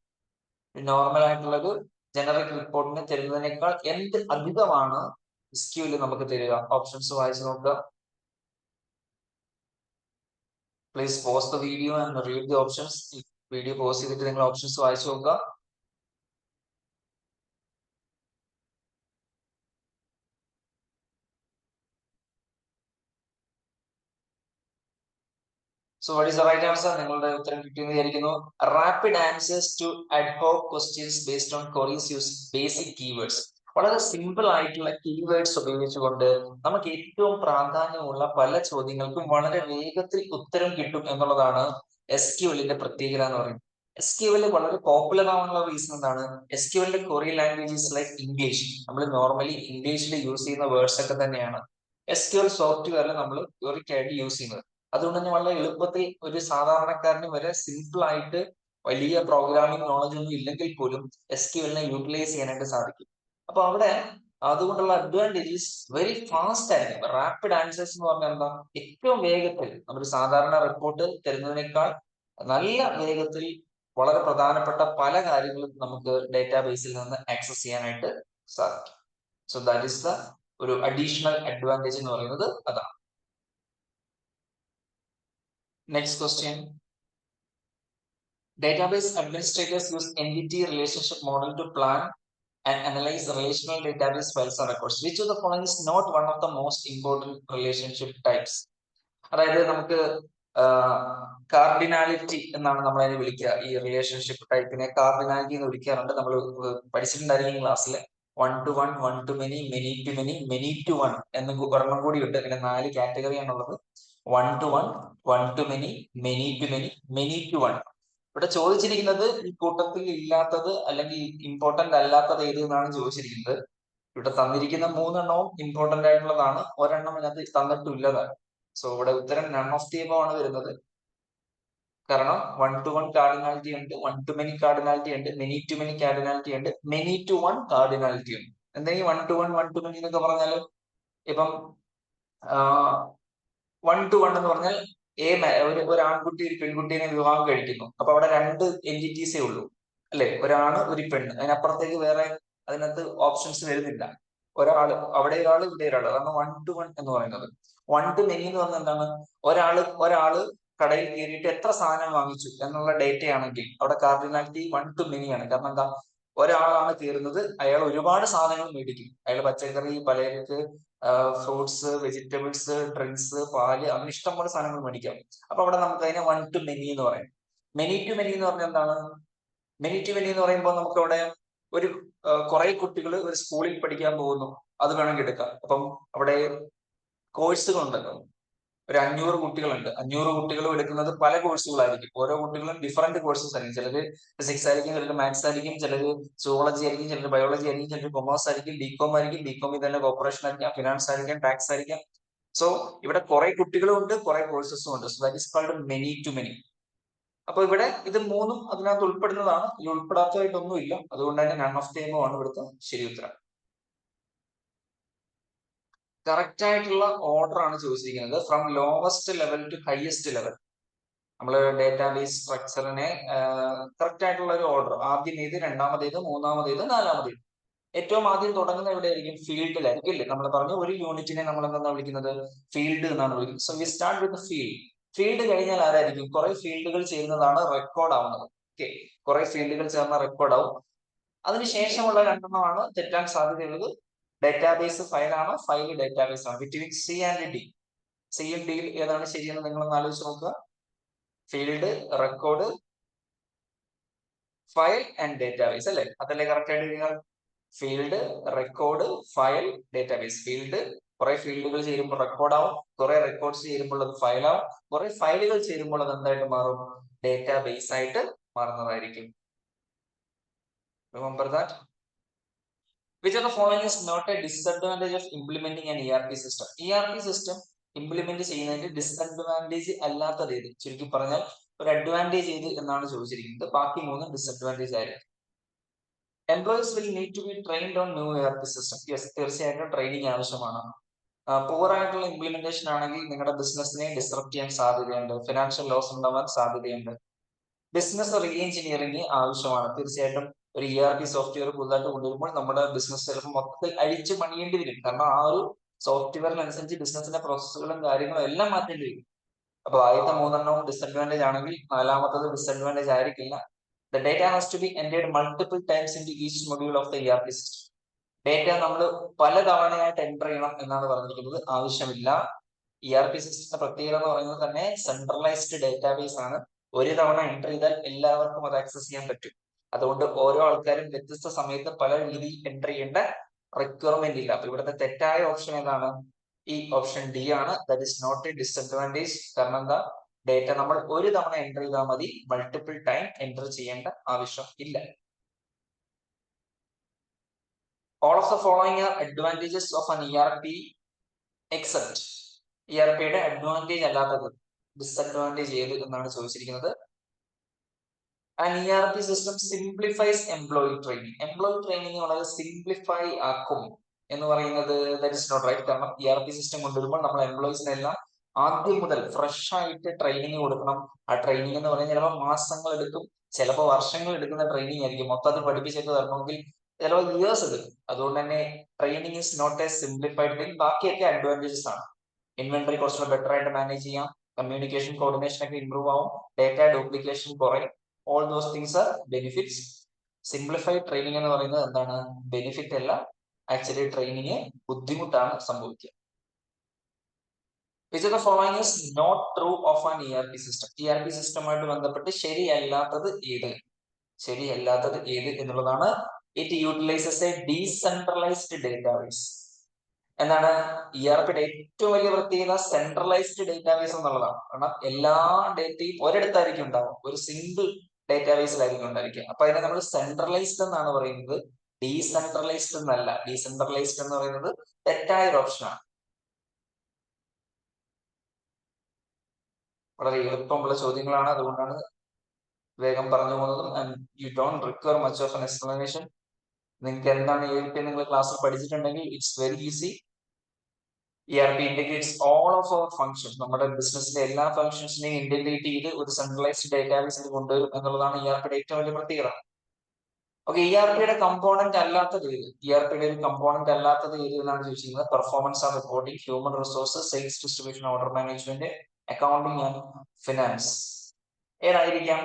നോർമൽ ആയിട്ടുള്ള ഒരു ജനറിക് റിപ്പോർട്ടിന് തരുന്നതിനേക്കാൾ എന്ത് അധികമാണ് SQL നമുക്ക് തരിക? ഓപ്ഷൻസ് വായിച്ചു നോക്കുക. Please pause the video and read the options. Video pause ചെയ്തിട്ട് നിങ്ങൾ ഓപ്ഷൻസ് വായിച്ചു നോക്കുക. So what is the right answer? നിങ്ങളുടെ ഉത്തരം കിട്ടിയെന്ന് വിചാരിക്കുന്നു. Rapid answers to ad hoc questions based on queries use basic keywords. വളരെ സിമ്പിൾ ആയിട്ടുള്ള കീവേഡ്സ് ഉപയോഗിച്ചുകൊണ്ട് നമുക്ക് ഏറ്റവും പ്രാധാന്യമുള്ള പല ചോദ്യങ്ങൾക്കും വളരെ വേഗത്തിൽ ഉത്തരം കിട്ടും എന്നുള്ളതാണ് SQLന്റെ പ്രത്യേകത എന്ന് പറയുന്നത്. SQL വളരെ പോപ്പുലർ ആവാനുള്ള റീസൺ എന്താണ്? SQLന്റെ ക്വറി ലാംഗ്വേജസ് ലൈക്ക് ഇംഗ്ലീഷ്, നമ്മൾ നോർമലി ഇംഗ്ലീഷിൽ യൂസ് ചെയ്യുന്ന വേർഡ്സ് ഒക്കെ തന്നെയാണ് SQL സോഫ്റ്റ്വെയറിൽ നമ്മൾ ക്വറിക്കായിട്ട് യൂസ് ചെയ്യുന്നത്. അതുകൊണ്ട് തന്നെ വളരെ എളുപ്പത്തിൽ ഒരു സാധാരണക്കാരന് വരെ സിമ്പിൾ ആയിട്ട് വലിയ പ്രോഗ്രാമിംഗ് നോളജ് ഒന്നും ഇല്ലെങ്കിൽ പോലും SQLനെ യൂട്ടിലൈസ് ചെയ്യാനായിട്ട് സാധിക്കും. അപ്പൊ അവിടെ അതുകൊണ്ടുള്ള അഡ്വാൻറ്റേജസ് വെരി ഫാസ്റ്റ് ആയിരിക്കും. റാപ്പിഡ് ആൻസേഴ്സ് എന്ന് പറഞ്ഞാൽ എന്താ? ഏറ്റവും വേഗത്തിൽ ഒരു സാധാരണ റിപ്പോർട്ട് തരുന്നതിനേക്കാൾ നല്ല വേഗത്തിൽ വളരെ പ്രധാനപ്പെട്ട പല കാര്യങ്ങളും നമുക്ക് ഡേറ്റാബേസിൽ നിന്ന് ആക്സസ് ചെയ്യാനായിട്ട് സാധിക്കും. സോ ദാറ്റ് ഇസ് ദ ഒരു അഡീഷണൽ അഡ്വാൻറ്റേജ് എന്ന് പറയുന്നത് അതാണ്. Next question. Database administrators use entity relationship model to plan and analyze relational database files and records. Which of the following is not one of the most important relationship types? അതായത് നമുക്ക് കാർഡിനാലിറ്റി എന്നാണ് നമ്മൾ അതിനെ വിളിക്കുക. ഈ റിലേഷൻഷിപ്പ് ടൈപ്പിനെ കാർഡിനാലിറ്റി എന്ന് വിളിക്കാറുണ്ട്. നമ്മൾ പഠിച്ചിട്ടുണ്ടായിരിക്കും ക്ലാസ്സിൽ 1 to 1, 1 to many, many to many, many to 1 എന്ന് ഒരെണ്ണം കൂടി ഉണ്ട്. അങ്ങനെ 4 കാറ്റഗറി ആണുള്ളത്. 1 to 1, 1 to many, many to many, many to 1. ഇവിടെ ചോദിച്ചിരിക്കുന്നത് ഈ കൂട്ടത്തിൽ ഇല്ലാത്തത് അല്ലെങ്കിൽ ഇമ്പോർട്ടന്റ് അല്ലാത്തത് ഏത് എന്നാണ് ചോദിച്ചിരിക്കുന്നത്. ഇവിടെ തന്നിരിക്കുന്ന 3 ഇമ്പോർട്ടന്റ് ആയിട്ടുള്ളതാണ്, ഒരെണ്ണം അതിനകത്ത് തന്നിട്ടില്ലതാണ്. സോ ഇവിടെ ഉത്തരം നൺ ഓഫ് ദി എബോവ് ആണ് വരുന്നത്. കാരണം 1 to 1 കാർഡിനാലിറ്റി ഉണ്ട്, 1 to many കാർഡിനാലിറ്റി ഉണ്ട്, many to many കാർഡിനാലിറ്റി ഉണ്ട്, many to 1 കാർഡിനാലിറ്റി ഉണ്ട്. എന്തെങ്കിലും 1 to 1, 1 to many എന്നൊക്കെ പറഞ്ഞാൽ ഇപ്പം 1 to 1 എന്ന് പറഞ്ഞാൽ ഒരു ആൺകുട്ടി ഒരു പെൺകുട്ടീനെ വിവാഹം കഴിക്കുന്നു. അപ്പൊ അവിടെ 2 എൻറ്റിറ്റീസേ ഉള്ളൂ അല്ലെ, ഒരാണ് ഒരു പെണ്ണ്. അതിനപ്പുറത്തേക്ക് വേറെ അതിനകത്ത് ഓപ്ഷൻസ് വരുന്നില്ല. ഒരാള് അവിടെ ഒരാള് ഇവിടെ ഒരാള്, അതാണ് 1 to 1 എന്ന് പറയുന്നത്. 1 to many എന്ന് പറഞ്ഞാൽ എന്താണ്, ഒരാള് കടയിൽ കയറിയിട്ട് എത്ര സാധനം വാങ്ങിച്ചു എന്നുള്ള ഡേറ്റ ആണെങ്കിൽ അവിടെ കാർഡിനാലിറ്റി 1 to many ആണ്. കാരണം എന്താ, ഒരാളാണ് കയറുന്നത്, അയാൾ ഒരുപാട് സാധനങ്ങൾ മേടിക്കും. അയാൾ പച്ചക്കറി, പലചരക്ക്, ഫ്രൂട്ട്സ്, വെജിറ്റബിൾസ്, ഡ്രിങ്ക്സ്, പാല്, അങ്ങനെ ഇഷ്ടംപോലെ സാധനങ്ങൾ മേടിക്കാം. അപ്പൊ അവിടെ നമുക്ക് അതിനെ 1 to many എന്ന് പറയാം. മെനി ടു മെനി എന്ന് പറഞ്ഞാൽ എന്താണ്, മെനി ടു മെനി എന്ന് പറയുമ്പോൾ നമുക്ക് അവിടെ ഒരു കുറെ കുട്ടികൾ ഒരു സ്കൂളിൽ പഠിക്കാൻ പോകുന്നു, അത് വേണമെങ്കിൽ എടുക്കാം. അപ്പം അവിടെ കോഴ്സുകൾ ഉണ്ടല്ലോ, ഒരു 500 കുട്ടികളുണ്ട്. 500 കുട്ടികളും എടുക്കുന്നത് പല കോഴ്സുകളായിരിക്കും. ഓരോ കുട്ടികളും ഡിഫറെന്റ് കോഴ്സസ് ആയിരിക്കും. ചിലര് ഫിസിക്സ് ആയിരിക്കും, ചിലര് മാത്സ് ആയിരിക്കും, ചിലര് സുവോളജി ആയിരിക്കും, ചിലര് ബയോളജി ആയിരിക്കും, ചിലര് കൊമേഴ്സ് ആയിരിക്കും, ബികോം ആയിരിക്കും, ബികോം തന്നെ കോർപ്പറേഷൻ ആയിരിക്കാം, ഫിനാൻസ് ആയിരിക്കാം, ടാക്സ് ആയിരിക്കാം. സോ ഇവിടെ കുറെ കുട്ടികളും ഉണ്ട്, കുറെ കോഴ്സസും ഉണ്ട്. So that is called many to many. അപ്പൊ ഇവിടെ ഇത് 3 അതിനകത്ത് ഉൾപ്പെടുന്നതാണ്. ഇതിൽ ഉൾപ്പെടാത്തതായിട്ടൊന്നും ഇല്ല. അതുകൊണ്ട് തന്നെ നൺ ഓഫ് ദി എബോവ് ആണ് ഇവിടുത്തെ ശരി ഉത്തരം. കറക്റ്റ് ആയിട്ടുള്ള ഓർഡർ ആണ് ചോദിച്ചിരിക്കുന്നത്, from lowest level two highest level. നമ്മൾ ഡേറ്റാബേസ് സ്ട്രക്ചറിനെ കറക്റ്റ് ആയിട്ടുള്ള ഒരു ഓർഡർ, ആദ്യം ഏത്, രണ്ടാമതേത്, മൂന്നാമതേത്, നാലാമതേത്. ഏറ്റവും ആദ്യം തുടങ്ങുന്ന എവിടെയായിരിക്കും, ഫീൽഡിലായിരിക്കും അല്ലേ. നമ്മൾ പറഞ്ഞു ഒരു യൂണിറ്റിനെ നമ്മൾ എന്താ വിളിക്കുന്നത്, ഫീൽഡ് എന്നാണ് വിളിക്കുന്നത്. So we start with field. Field കഴിഞ്ഞാൽ ആരായിരിക്കും, കുറെ ഫീൽഡുകൾ ചെയ്യുന്നതാണ് റെക്കോർഡ് ആവുന്നത്. ഓക്കെ, കുറെ ഫീൽഡുകൾ ചേർന്ന റെക്കോർഡ് ആവും. അതിനുശേഷമുള്ള 2 തെറ്റാൻ സാധ്യതയുള്ളത്. ഡേറ്റാബേസ് ഫയലാണോ, ഫയൽ ഡേറ്റാബേസ് ആണ്. ബിറ്റ്വീൻ സി ആൻഡ് ഡി, സിയും ഡിയിൽ ഏതാണ് ശരിയെന്ന് നിങ്ങളൊന്ന് ആലോചിച്ച് നോക്കുക. Field, record, file and database അല്ലെ, അതല്ലേ കറക്റ്റ് ആയിട്ട് നിങ്ങൾ. Field, record, file, database. Field കുറെ ഫീൽഡുകൾ ചേരുമ്പോൾ റെക്കോർഡ് ആവും, കുറെ റെക്കോർഡ്സ് ചേരുമ്പോൾ അത് ഫയൽ ആവും, കുറെ ഫയലുകൾ ചേരുമ്പോൾ അത് എന്തായിട്ട് മാറും, ഡേറ്റാബേസ് ആയിട്ട് മാറുന്നതായിരിക്കും. Remember that. Which of the following is not a disadvantage of implementing an ERP system? ERP system implement ചെയ്യുന്നതിന്റെ ഡിസഡ്വാൻറ്റേജ് അല്ലാത്തത് ഏത്? ചുരുക്കി പറഞ്ഞാൽ ഒരു അഡ്വാൻറ്റേജ് ഏത് എന്നാണ് ചോദിച്ചിരിക്കുന്നത്. ബാക്കി 3 ഡിസഡ്വാൻറ്റേജ് ആയിരിക്കും. Employees will need to be trained on new ERP system. Yes, തീർച്ചയായിട്ടും ട്രെയിനിങ് ആവശ്യമാണ്. പൂർ ആയിട്ടുള്ള ഇംപ്ലിമെന്റേഷൻ ആണെങ്കിൽ നിങ്ങളുടെ ബിസിനസിനെ ഡിസ്റപ്റ്റ് ചെയ്യാൻ സാധ്യതയുണ്ട്, ഫിനാൻഷ്യൽ ലോസ് ഉണ്ടാവാൻ സാധ്യതയുണ്ട്. ബിസിനസ് റീ എഞ്ചിനീയറിംഗ് ആവശ്യമാണ്. തീർച്ചയായിട്ടും ഒരു ERP സോഫ്റ്റ്വെയർ പുതുതായിട്ട് കൊണ്ടുവരുമ്പോൾ നമ്മുടെ ബിസിനസ് ചിലപ്പോൾ മൊത്തത്തിൽ അഴിച്ചു പണിയേണ്ടി വരും. കാരണം ആ ഒരു സോഫ്റ്റ്വെയറിനനുസരിച്ച് ബിസിനസിന്റെ പ്രോസസ്സുകളും കാര്യങ്ങളും എല്ലാം മാറ്റേണ്ടി വരും. അപ്പൊ ആദ്യത്തെ 3 ഡിസഡ്വാൻറ്റേജ് ആണെങ്കിൽ 4മത്തത് ഡിസഡ്വാൻറ്റേജ് ആയിരിക്കില്ല. The data has to be entered multiple times into each module of the ERP system. Data നമ്മൾ പല തവണയായിട്ട് എൻ്റർ ചെയ്യണം എന്നാണ് പറഞ്ഞിരിക്കുന്നത്. ആവശ്യമില്ല. ERP സിസ്റ്റത്തിന്റെ പ്രത്യേകത എന്ന് പറയുന്നത് തന്നെ സെൻട്രലൈസ്ഡ് ഡേറ്റാബേസ് ആണ്. ഒരു തവണ എൻ്റർ ചെയ്താൽ എല്ലാവർക്കും അത് ആക്സസ് ചെയ്യാൻ പറ്റും. അതുകൊണ്ട് ഓരോ ആൾക്കാരും വ്യത്യസ്ത സമയത്ത് പല രീതിയിൽ എൻ്റർ ചെയ്യേണ്ട റിക്വയർമെന്റ് ഇല്ല. അപ്പൊ ഇവിടുത്തെ തെറ്റായ ഓപ്ഷൻ ഏതാണ്, ഈ ഓപ്ഷൻ ഡി ആണ്. That is not a disadvantage. കാരണം എന്താ, ഡേറ്റ നമ്മൾ ഒരു തവണ എൻ്റർ ചെയ്താൽ മതി, മൾട്ടിപ്പിൾ ടൈം എൻ്റർ ചെയ്യേണ്ട ആവശ്യം ഇല്ല. All of the following are advantages of an ERP except. ERPയുടെ അഡ്വാൻറ്റേജ് അല്ലാത്തത്, ഡിസഡ്വാൻറ്റേജ് ഏത് എന്നാണ് ചോദിച്ചിരിക്കുന്നത്. An ERP system simplifies employee training. Employee training വളരെ സിംപ്ലിഫൈ ആക്കും എന്ന് പറയുന്നത് that is not right. കാരണം ERP സിസ്റ്റം കൊണ്ടുവരുമ്പോൾ നമ്മൾ എംപ്ലോയീസിനെല്ലാം ആദ്യം മുതൽ ഫ്രഷ് ആയിട്ട് ട്രെയിനിങ് കൊടുക്കണം. ആ ട്രെയിനിങ് എന്ന് പറയുന്നത് ചിലപ്പോൾ മാസങ്ങൾ എടുക്കും, ചിലപ്പോൾ വർഷങ്ങൾ എടുക്കുന്ന ട്രെയിനിങ് ആയിരിക്കും. മൊത്തത്തിൽ പഠിപ്പിച്ചിട്ട് തരണമെങ്കിൽ ചിലപ്പോൾ ഇയേഴ്സ് എടുക്കും. അതുകൊണ്ട് തന്നെ training is not a simplified thing. ബാക്കിയൊക്കെ അഡ്വാൻറ്റേജസ് ആണ്. ഇൻവെന്ററി കുറച്ചുകൂടെ ബെറ്റർ ആയിട്ട് മാനേജ് ചെയ്യാം, കമ്മ്യൂണിക്കേഷൻ കോർഡിനേഷൻ ഒക്കെ ഇംപ്രൂവ് ആവും, ഡേറ്റ ഡ്യൂപ്ലിക്കേഷൻ കുറയും. All those things are benefits. Simplified training എന്ന് പറയുന്നത് എന്താണ്? ബെനിഫിറ്റ് അല്ല, ആക്ച്വലി ട്രെയിനിങ് ബുദ്ധിമുട്ടാണ് സംഭവിക്കുക. Which of the following is not true of an ERP system? ERP സിസ്റ്റമായിട്ട് ബന്ധപ്പെട്ട് ശരിയല്ലാത്തത് എന്നുള്ളതാണ്. It utilises A decentralised database. എന്താണ് ERPയുടെ ഏറ്റവും വലിയ പ്രത്യേകത? സെൻട്രലൈസ്ഡ് ഡേറ്റാബേസ് എന്നുള്ളതാണ്. കാരണം എല്ലാ ഡേറ്റയും ഒരിടത്തായിരിക്കും ഉണ്ടാവും, ഒരു സിംഗിൾ ഡേറ്റാബേസിലായിരിക്കും ഉണ്ടായിരിക്കുക. അപ്പൊ അതിനെ നമ്മൾ സെൻട്രലൈസ്ഡ് എന്നാണ് പറയുന്നത്, ഡീസെൻട്രലൈസ്ഡ് എന്നല്ല. ഡീസെൻട്രലൈസ്ഡ് എന്ന് പറയുന്നത് തെറ്റായ ഒരു ഓപ്ഷനാണ്. വളരെ എളുപ്പമുള്ള ചോദ്യങ്ങളാണ്, അതുകൊണ്ടാണ് വേഗം പറഞ്ഞു പോകുന്നതും. And you don't require much of an explanation. നിങ്ങൾക്ക് എന്താണ് ERP നിങ്ങൾ ക്ലാസ്സിൽ പഠിച്ചിട്ടുണ്ടെങ്കിൽ it's very easy. ERP integrates all of our functions. നമ്മുടെ ബിസിനസിന്റെ എല്ലാ ഫംഗ്ഷൻസിനെയും ഇന്റഗ്രേറ്റ് ചെയ്ത് ഒരു സെൻട്രലൈസ്ഡ് ഡേറ്റാബേസിൽ കൊണ്ടുവരും എന്നുള്ളതാണ് ERPയുടെ ഏറ്റവും വലിയ പ്രത്യേകത. ഓക്കെ, ERPയുടെ കമ്പോണന്റ് അല്ലാത്തത് ഏത്? ERPയുടെ ഒരു കമ്പോണന്റ് അല്ലാത്തത് ഏത് എന്നാണ് ചോദിച്ചിരിക്കുന്നത്. Performance and reporting, human resources, sales distribution, order management, accounting and finance. ഏതായിരിക്കാം?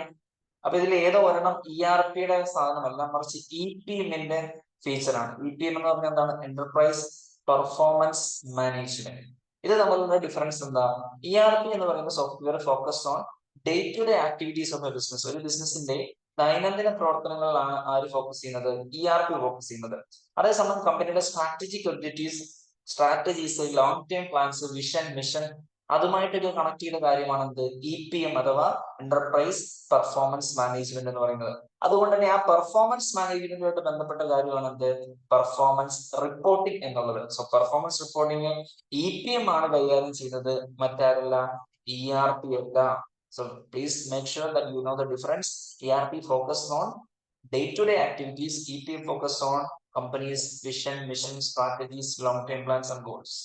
അപ്പൊ ഇതിൽ ഏതോ ഒരെണ്ണം ERPയുടെ സാധനമല്ല, മറിച്ച് EPMന്റെ ഫീച്ചറാണ്. EPM എന്ന് പറഞ്ഞാൽ എന്താണ്? Enterprise performance management. ഇത് തമ്മിലുള്ള ഡിഫറൻസ് എന്താ? ERP എന്ന് പറയുന്ന software focus on day to day activities of a business. ഒരു ബിസിനസിന്റെ ദൈനംദിന പ്രവർത്തനങ്ങളിലാണ് ആര് ഫോക്കസ് ചെയ്യുന്നത്? ERP ഫോക്കസ് ചെയ്യുന്നത്. അതേസമയം കമ്പനിയുടെ strategic objectives, strategies, long term plans, vision, mission, അതുമായിട്ടൊരു കണക്ട് ചെയ്ത കാര്യമാണ് എന്ത്? EPM അഥവാ എന്റർപ്രൈസ് പെർഫോമൻസ് മാനേജ്മെന്റ് എന്ന് പറയുന്നത്. അതുകൊണ്ട് തന്നെ ആ പെർഫോമൻസ് മാനേജ്മെന്റുമായിട്ട് ബന്ധപ്പെട്ട കാര്യമാണ് എന്ത്? പെർഫോമൻസ് റിപ്പോർട്ടിംഗ് എന്നുള്ളത്. സോ പെർഫോമൻസ് റിപ്പോർട്ടിംഗ് EPM ആണ് കൈകാര്യം ചെയ്യുന്നത്, മറ്റാരല്ല, ERP അല്ല. So please make sure that you know the difference. ERP focus on day to day activities, EPM focus on companies vision, mission, strategies, long term plans and goals.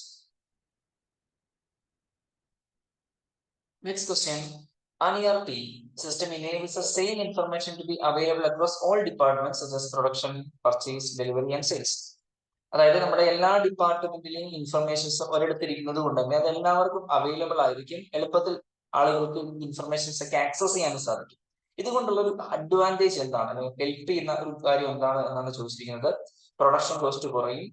Next question. An ERP system enables the same information to be available across all departments such as production, purchase, delivery and sales. അതായത് നമ്മുടെ എല്ലാ ഡിപ്പാർട്ട്മെന്റിലെയും ഇൻഫർമേഷൻസ് ഒരിടത്തിരിക്കുന്നത് കൊണ്ട് തന്നെ അത് എല്ലാവർക്കും അവൈലബിൾ ആയിരിക്കും. എളുപ്പത്തിൽ ആളുകൾക്ക് ഇൻഫർമേഷൻസ് ഒക്കെ ആക്സസ് ചെയ്യാനും സാധിക്കും. ഇതുകൊണ്ടുള്ള ഒരു അഡ്വാൻറ്റേജ് എന്താണ്? ഹെൽപ്പ് ചെയ്യുന്ന ഒരു കാര്യം എന്താണ് എന്നാണ് ചോദിച്ചിരിക്കുന്നത്. പ്രൊഡക്ഷൻ കോസ്റ്റ് കുറയും,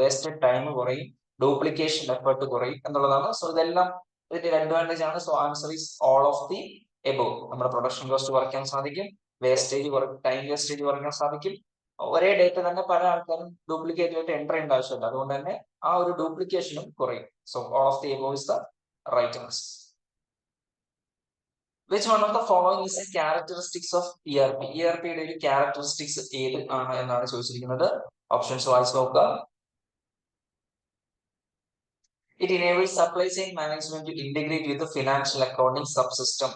വേസ്റ്റ് ടൈം കുറയും, ഡ്യൂപ്ലിക്കേഷൻ എഫേർട്ട് കുറയും എന്നുള്ളതാണ്. സോ ഇതെല്ലാം ഇതിന്റെ ഒരു അഡ്വാൻറ്റേജ് ആണ്. So answer is all of the above. നമ്മുടെ പ്രൊഡക്ഷൻ കോസ്റ്റ് കുറയ്ക്കാൻ സാധിക്കും, ടൈം വേസ്റ്റേജ് കുറയ്ക്കാൻ സാധിക്കും. ഒരേ ഡേറ്റ തന്നെ പല ആൾക്കാരും ഡ്യൂപ്ലിക്കേറ്റ് ആയിട്ട് എൻ്റർ ചെയ്യേണ്ട ആവശ്യമില്ല, അതുകൊണ്ട് തന്നെ ആ ഒരു ഡ്യൂപ്ലിക്കേഷനും കുറയും. So all of the above is the right answer. Which one of the following is a characteristics of ERP? ERPയുടെ ഒരു ക്യാരക്ടറിസ്റ്റിക്സ് ഏത് ആണ് എന്നാണ് ചോദിച്ചിരിക്കുന്നത്. ഓപ്ഷൻസ് വായിച്ച് നോക്കുക. It enables supply chain management to integrate with the financial accounting subsystem.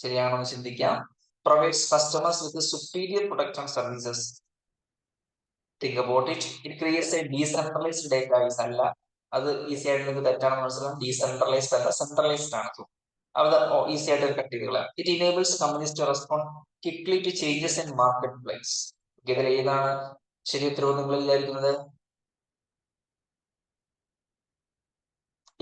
ശരിയാണോ എന്ന് ചിന്തിക്കാം. Provides customers with a superior product and services. Think about it. It creates a decentralized database. അല്ല, അത് ഈസി ആയിട്ട് നിങ്ങൾക്ക് തെറ്റാണെന്ന് മനസ്സിലാക്കാം. ഡീസെൻട്രലൈസ്ഡ് അല്ല, സെൻട്രലൈസ്ഡ് ആണ്. അത് ഈസി ആയിട്ട് cut ചെയ്തുകള. It enables companies to respond quickly to changes in marketplace. ഇതിൽ ഏതാണ് ശരി ഉത്തരവ് നിങ്ങൾ വിചാരിക്കുന്നത്?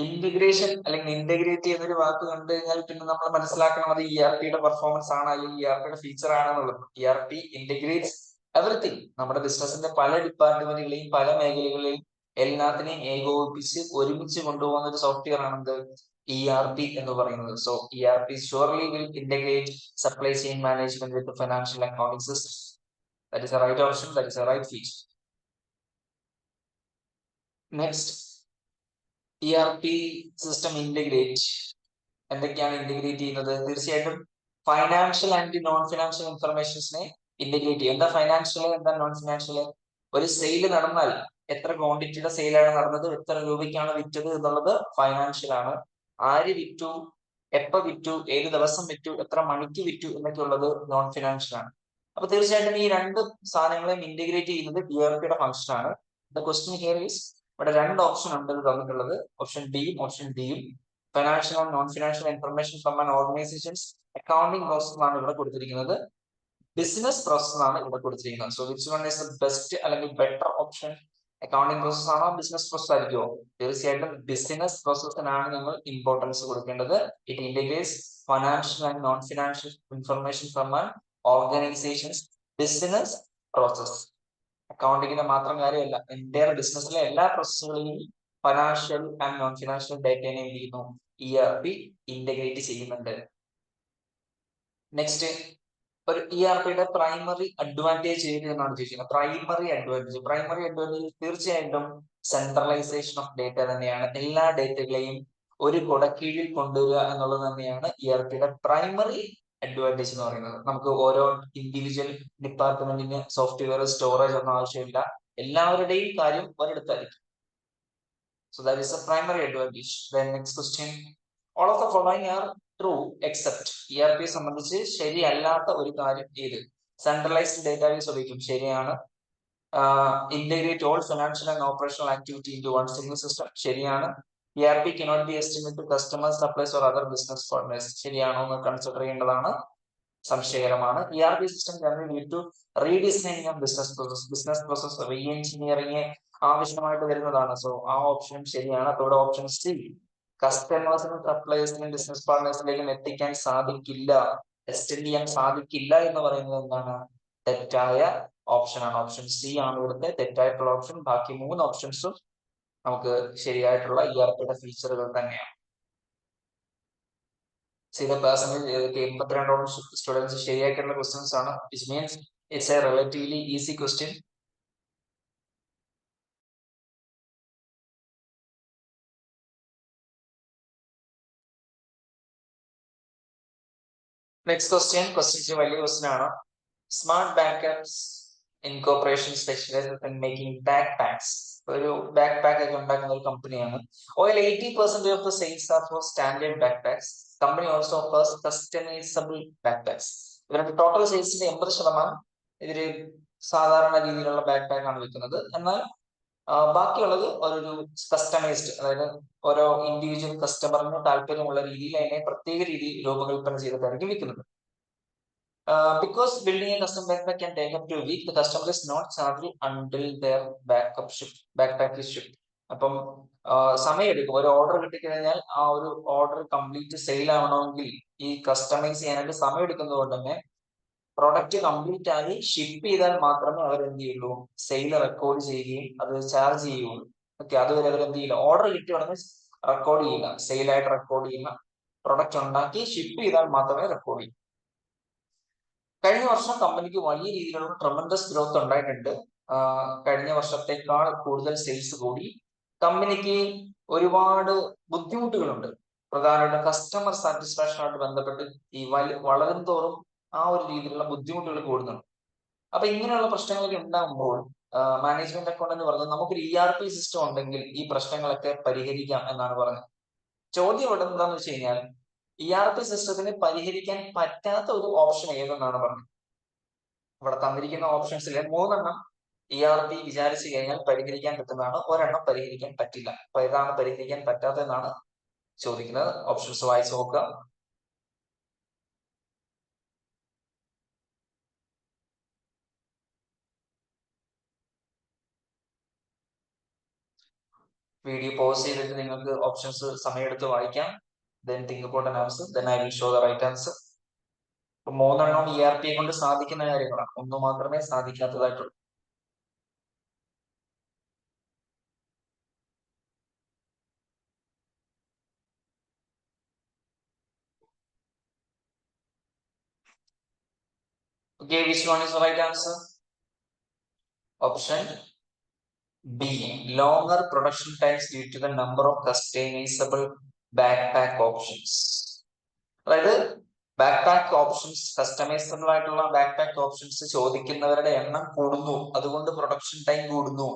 ഇന്റഗ്രേഷൻ അല്ലെങ്കിൽ ഇന്റഗ്രേറ്റ് ചെയ്യുന്ന ഒരു വാക്ക് കണ്ടു കഴിഞ്ഞാൽ പിന്നെ നമ്മൾ മനസ്സിലാക്കണം അത് ERPയുടെ പെർഫോമൻസ് ആണ് അല്ലെങ്കിൽ ERPയുടെ ഫീച്ചർ ആണെന്നുള്ളത്. ERP integrates everything. നമ്മുടെ ബിസിനസിന്റെ പല ഡിപ്പാർട്ട്മെന്റുകളെയും പല മേഖലകളെയും എല്ലാത്തിനെയും ഏകോപിപ്പിച്ച് ഒരുമിച്ച് കൊണ്ടുപോകുന്ന ഒരു സോഫ്റ്റ്വെയർ ആണെന്ത്? ERP എന്ന് പറയുന്നത്. So ERP surely will integrate supply chain management with the financial accounting system. That is the right option. That is the right feature. Next. ERP system integrate എന്തൊക്കെയാണ് ഇന്റഗ്രേറ്റ് ചെയ്യുന്നത്? തീർച്ചയായിട്ടും ഫൈനാൻഷ്യൽ ആൻഡ് നോൺ ഫിനാൻഷ്യൽ ഇൻഫർമേഷൻസിനെ ഇന്റഗ്രേറ്റ് ചെയ്യും. എന്താ ഫൈനാൻഷ്യൽ, എന്താ നോൺ ഫിനാൻഷ്യൽ? ഒരു സെയിൽ നടന്നാൽ എത്ര ക്വാണ്ടിറ്റിയുടെ സെയിലാണ് നടന്നത്, എത്ര രൂപയ്ക്കാണ് വിറ്റത് എന്നുള്ളത് ഫൈനാൻഷ്യൽ ആണ്. ആര് വിറ്റു, എപ്പോ വിറ്റു, ഏത് ദിവസം വിറ്റു, എത്ര മണിക്ക് വിറ്റു എന്നൊക്കെ ഉള്ളത് നോൺ ഫിനാൻഷ്യൽ ആണ്. അപ്പൊ തീർച്ചയായിട്ടും ഈ രണ്ട് സാധനങ്ങളെയും ഇന്റഗ്രേറ്റ് ചെയ്യുന്നത് ERPയുടെ ഫംഗ്ഷൻ ആണ്. The question here is ഇവിടെ രണ്ട് ഓപ്ഷൻ ഉണ്ട് തന്നിട്ടുള്ളത്, ഓപ്ഷൻ ബിയും ഓപ്ഷൻ ഡിയും. Financial and non financial information from an organisation's accounting process ആണ് ഇവിടെ കൊടുത്തിരിക്കുന്നത്. ബിസിനസ് പ്രോസസ് ആണ് ഇവിടെ കൊടുത്തിരിക്കുന്നത്. So which one is the best അല്ലെങ്കിൽ ബെറ്റർ ഓപ്ഷൻ? അക്കൗണ്ടിംഗ് പ്രോസസ് ആണോ ബിസിനസ് പ്രോസസ് ആയിരിക്കുമോ? തീർച്ചയായിട്ടും ബിസിനസ് പ്രോസസ്സിനാണ് നിങ്ങൾ ഇമ്പോർട്ടൻസ് കൊടുക്കേണ്ടത്. It integrates financial and non financial information from an organisation's business process. അക്കൗണ്ടിങ്ങിന്റെ മാത്രം കാര്യമല്ല, എൻ്റയർ ബിസിനസ്സിലെ എല്ലാ പ്രോസസ്സുകളിലും ഫിനാൻഷ്യൽ ആൻഡ് നോൺ ഫിനാൻഷ്യൽ ഡേറ്റയെ എന്ത് ചെയ്യുന്നു? ERP ഇന്റഗ്രേറ്റ് ചെയ്യുന്നുണ്ട്. നെക്സ്റ്റ്, ഒരു ERPയുടെ പ്രൈമറി അഡ്വാൻറ്റേജ് ഏത് എന്നാണ് ചോദിക്കുന്നത്. പ്രൈമറി അഡ്വാൻറ്റേജ് തീർച്ചയായിട്ടും സെൻട്രലൈസേഷൻ ഓഫ് ഡേറ്റ തന്നെയാണ്. എല്ലാ ഡേറ്റകളെയും ഒരു കുടക്കീഴിൽ കൊണ്ടുവരിക എന്നുള്ളത് തന്നെയാണ് ERPയുടെ പ്രൈമറി അഡ്വാൻറ്റേജ് എന്ന് പറയുന്നത്. നമുക്ക് ഓരോ ഇൻഡിവിജ്വൽ ഡിപ്പാർട്ട്മെന്റിന് സോഫ്റ്റ്വെയർ സ്റ്റോറേജ് ഒന്നും ആവശ്യമില്ല, എല്ലാവരുടെയും കാര്യം ഒരിടത്തായിരിക്കും. So that is a primary advantage. Then next question, all of the following are true except ERP സംബന്ധിച്ച് ശരിയല്ലാത്ത ഒരു കാര്യം ഏത്? സെൻട്രലൈസ്ഡ് ഡേറ്റാബേസ് ഉപയോഗിക്കും, ശരിയാണ്. Integrate all financial and operational activity into one single system, ശരിയാണ്. ERP cannot be estimated to customers, suppliers or other business partners, ശരിയാണോ എന്ന് കൺസിഡർ ചെയ്യേണ്ടതാണ്, സംശയകരമാണ്. ERP system can lead to redesigning of business process re-engineering ആവശ്യമായിട്ട് വരുന്നതാണ്. സോ ആ ഓപ്ഷനും ശരിയാണ്. അതോടെ ഓപ്ഷൻ സി, കസ്റ്റമേഴ്സിനും സപ്ലൈസിനും ബിസിനസ് പാർട്ട്നേഴ്സിലേക്കും എത്തിക്കാൻ സാധിക്കില്ല, എക്സ്റ്റെൻഡ് ചെയ്യാൻ സാധിക്കില്ല എന്ന് പറയുന്നത് എന്താണ്? തെറ്റായ ഓപ്ഷൻ ആണ്. ഓപ്ഷൻ സി ആണ് ഇവിടുത്തെ തെറ്റായിട്ടുള്ള ഓപ്ഷൻ. ബാക്കി 3 ഓപ്ഷൻസും നമുക്ക് ശരിയായിട്ടുള്ള ERPയുടെ ഫീച്ചറുകൾ തന്നെയാണ്. ചെയ്ത പേഴ്സണൽ 82 സ്റ്റുഡൻസ് ശരിയായിട്ടുള്ള ക്വസ്റ്റ്യൻസ് ആണ്, which means it's a relatively easy question. Next question വലിയ ക്വസ്റ്റ്യൻ ആണ്. Smart backups incorporation specialized in making backpacks. ഒരു ബാക്ക് പാക്ക് ഒക്കെ ഉണ്ടാക്കുന്ന ഒരു കമ്പനിയാണ്. ഓയിൽ 80% of the sales are for standard backpacks. Company also offers customisable backpacks. ഇവരുടെ ടോട്ടൽ സെയിൽസിന്റെ 80% ഇവര് സാധാരണ രീതിയിലുള്ള ബാക്ക് പാക്ക് ആണ് വിൽക്കുന്നത്. എന്നാൽ ബാക്കിയുള്ളത് ഒരു കസ്റ്റമൈസ്ഡ്, അതായത് ഓരോ ഇൻഡിവിജ്വൽ കസ്റ്റമറിന് താല്പര്യമുള്ള രീതിയിൽ അതിനെ പ്രത്യേക രീതിയിൽ രൂപകൽപ്പന ചെയ്തിട്ടായിരിക്കും വിൽക്കുന്നത്. Because building a custom backpack can take up to a week, the customer is not charged until their backpack is shipped. അപ്പം സമയമെടുക്കും. ഒരു ഓർഡർ കിട്ടിക്കഴിഞ്ഞാൽ ആ ഒരു ഓർഡർ കംപ്ലീറ്റ് സെയിൽ ആവണമെങ്കിൽ ഈ കസ്റ്റമൈസ് ചെയ്യാനായിട്ട് സമയം എടുക്കുന്നത് കൊണ്ട് തന്നെ പ്രൊഡക്റ്റ് കംപ്ലീറ്റ് ആയി ഷിപ്പ് ചെയ്താൽ മാത്രമേ അവർ എന്ത് ചെയ്യുള്ളൂ, സെയിൽ റെക്കോർഡ് ചെയ്യുകയും അത് ചാർജ് ചെയ്യുള്ളൂ. ഓക്കെ, അതുവരെ അവർ എന്ത് ചെയ്യില്ല, ഓർഡർ കിട്ടിയ ഉടനെ റെക്കോർഡ് ചെയ്യില്ല, സെയിലായിട്ട് റെക്കോർഡ് ചെയ്യുന്ന പ്രൊഡക്റ്റ് ഉണ്ടാക്കി ഷിപ്പ് ചെയ്താൽ മാത്രമേ റെക്കോർഡ് ചെയ്യൂ. കഴിഞ്ഞ വർഷം കമ്പനിക്ക് വലിയ രീതിയിലുള്ള ട്രമൻഡസ് ഗ്രോത്ത് ഉണ്ടായിട്ടുണ്ട്. കഴിഞ്ഞ വർഷത്തേക്കാൾ കൂടുതൽ സെയിൽസ് കൂടി. കമ്പനിക്ക് ഒരുപാട് ബുദ്ധിമുട്ടുകളുണ്ട്. പ്രധാനമായിട്ടും കസ്റ്റമർ സാറ്റിസ്ഫാക്ഷനുമായിട്ട് ബന്ധപ്പെട്ട് ഈ വളരും തോറും ആ ഒരു രീതിയിലുള്ള ബുദ്ധിമുട്ടുകൾ കൂടുന്നുണ്ട്. അപ്പൊ ഇങ്ങനെയുള്ള പ്രശ്നങ്ങളൊക്കെ ഉണ്ടാകുമ്പോൾ മാനേജ്മെന്റ് അക്കൗണ്ടന്റ് പറഞ്ഞത് നമുക്കൊരു ERP സിസ്റ്റം ഉണ്ടെങ്കിൽ ഈ പ്രശ്നങ്ങളൊക്കെ പരിഹരിക്കാം എന്നാണ് പറഞ്ഞത്. ചോദ്യം ഇവിടെ എന്താണെന്ന് വെച്ച് കഴിഞ്ഞാൽ ERP സിസ്റ്റത്തിന് പരിഹരിക്കാൻ പറ്റാത്ത ഒരു ഓപ്ഷൻ ഏതെന്നാണ് പറഞ്ഞത്. ഇവിടെ തന്നിരിക്കുന്ന ഓപ്ഷൻസിലെ 3 എണ്ണം ERP വിചാരിച്ചു കഴിഞ്ഞാൽ പരിഹരിക്കാൻ പറ്റുന്നതാണ്, ഒരെണ്ണം പരിഹരിക്കാൻ പറ്റില്ല. അപ്പൊ ഏതാണ് പരിഹരിക്കാൻ പറ്റാത്തതെന്നാണ് ചോദിക്കുന്നത്. ഓപ്ഷൻസ് വായിച്ചു നോക്കുക. വീഡിയോ പോസ് ചെയ്തിട്ട് നിങ്ങൾക്ക് ഓപ്ഷൻസ് സമയമെടുത്ത് വായിക്കാം. Then think about an answer. Then I will show the right answer. 3 എണ്ണം ERP കൊണ്ട് സാധിക്കുന്ന കാര്യങ്ങളാണ്, 1 മാത്രമേ സാധിക്കാത്തതായിട്ടുള്ളൂ. Okay, which one is the right answer? Option B, longer production times due to the number of customizable backpack options. അതായത് ബാക്ക്പാക്ക് ഓപ്ഷൻസ്, കസ്റ്റമൈസബിൾ ആയിട്ടുള്ള ബാക്ക്പാക്ക് ഓപ്ഷൻസ് ചോദിക്കുന്നവരുടെ എണ്ണം കൂടുന്നു, അതുകൊണ്ട് പ്രൊഡക്ഷൻ ടൈം കൂടുന്നു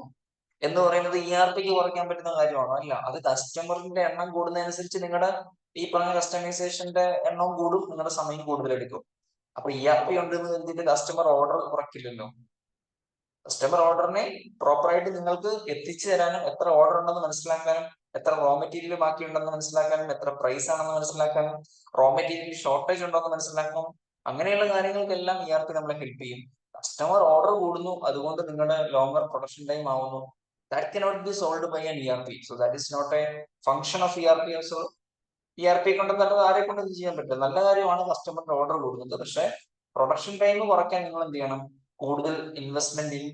എന്ന് പറയുന്നത് ERPക്ക് കുറയ്ക്കാൻ പറ്റുന്ന കാര്യമാണോ? അല്ല, അത് കസ്റ്റമറിന്റെ എണ്ണം കൂടുന്നതനുസരിച്ച് നിങ്ങളുടെ ഈ പറഞ്ഞ കസ്റ്റമൈസേഷന്റെ എണ്ണം കൂടും, നിങ്ങളുടെ സമയം കൂടുതലെടുക്കും. അപ്പൊ ERP ഉണ്ടെന്ന് കരുതിയിട്ട് കസ്റ്റമർ ഓർഡർ കുറയ്ക്കില്ലല്ലോ. കസ്റ്റമർ ഓർഡറിനെ പ്രോപ്പറായിട്ട് നിങ്ങൾക്ക് എത്തിച്ചു തരാനും, എത്ര ഓർഡർ ഉണ്ടെന്ന് മനസ്സിലാക്കാനും, എത്ര റോ മെറ്റീരിയൽ ബാക്കിയുണ്ടെന്ന് മനസ്സിലാക്കാനും, എത്ര പ്രൈസ് ആണെന്ന് മനസ്സിലാക്കാനും, റോ മെറ്റീരിയൽ ഷോർട്ടേജ് ഉണ്ടോ എന്ന് മനസ്സിലാക്കാനും, അങ്ങനെയുള്ള കാര്യങ്ങൾക്കെല്ലാം ERP നമ്മളെ ഹെൽപ്പ് ചെയ്യും. കസ്റ്റമർ ഓർഡർ കൂടുന്നു, അതുകൊണ്ട് നിങ്ങളുടെ ലോങ്ങർ പ്രൊഡക്ഷൻ ടൈം ആവുന്നു. That cannot be solve by an ERP. So that is not a function of ERP. So ERP കൊണ്ടല്ലാതെ ആരെ കൊണ്ട് ഇത് ചെയ്യാൻ പറ്റില്ല. നല്ല കാര്യമാണ് കസ്റ്റമറിന്റെ ഓർഡർ കൂടുന്നത്. പക്ഷെ പ്രൊഡക്ഷൻ ടൈം കുറയ്ക്കാൻ നിങ്ങൾ എന്ത് ചെയ്യണം? കൂടുതൽ ഇൻവെസ്റ്റ്മെന്റ് ഇൻ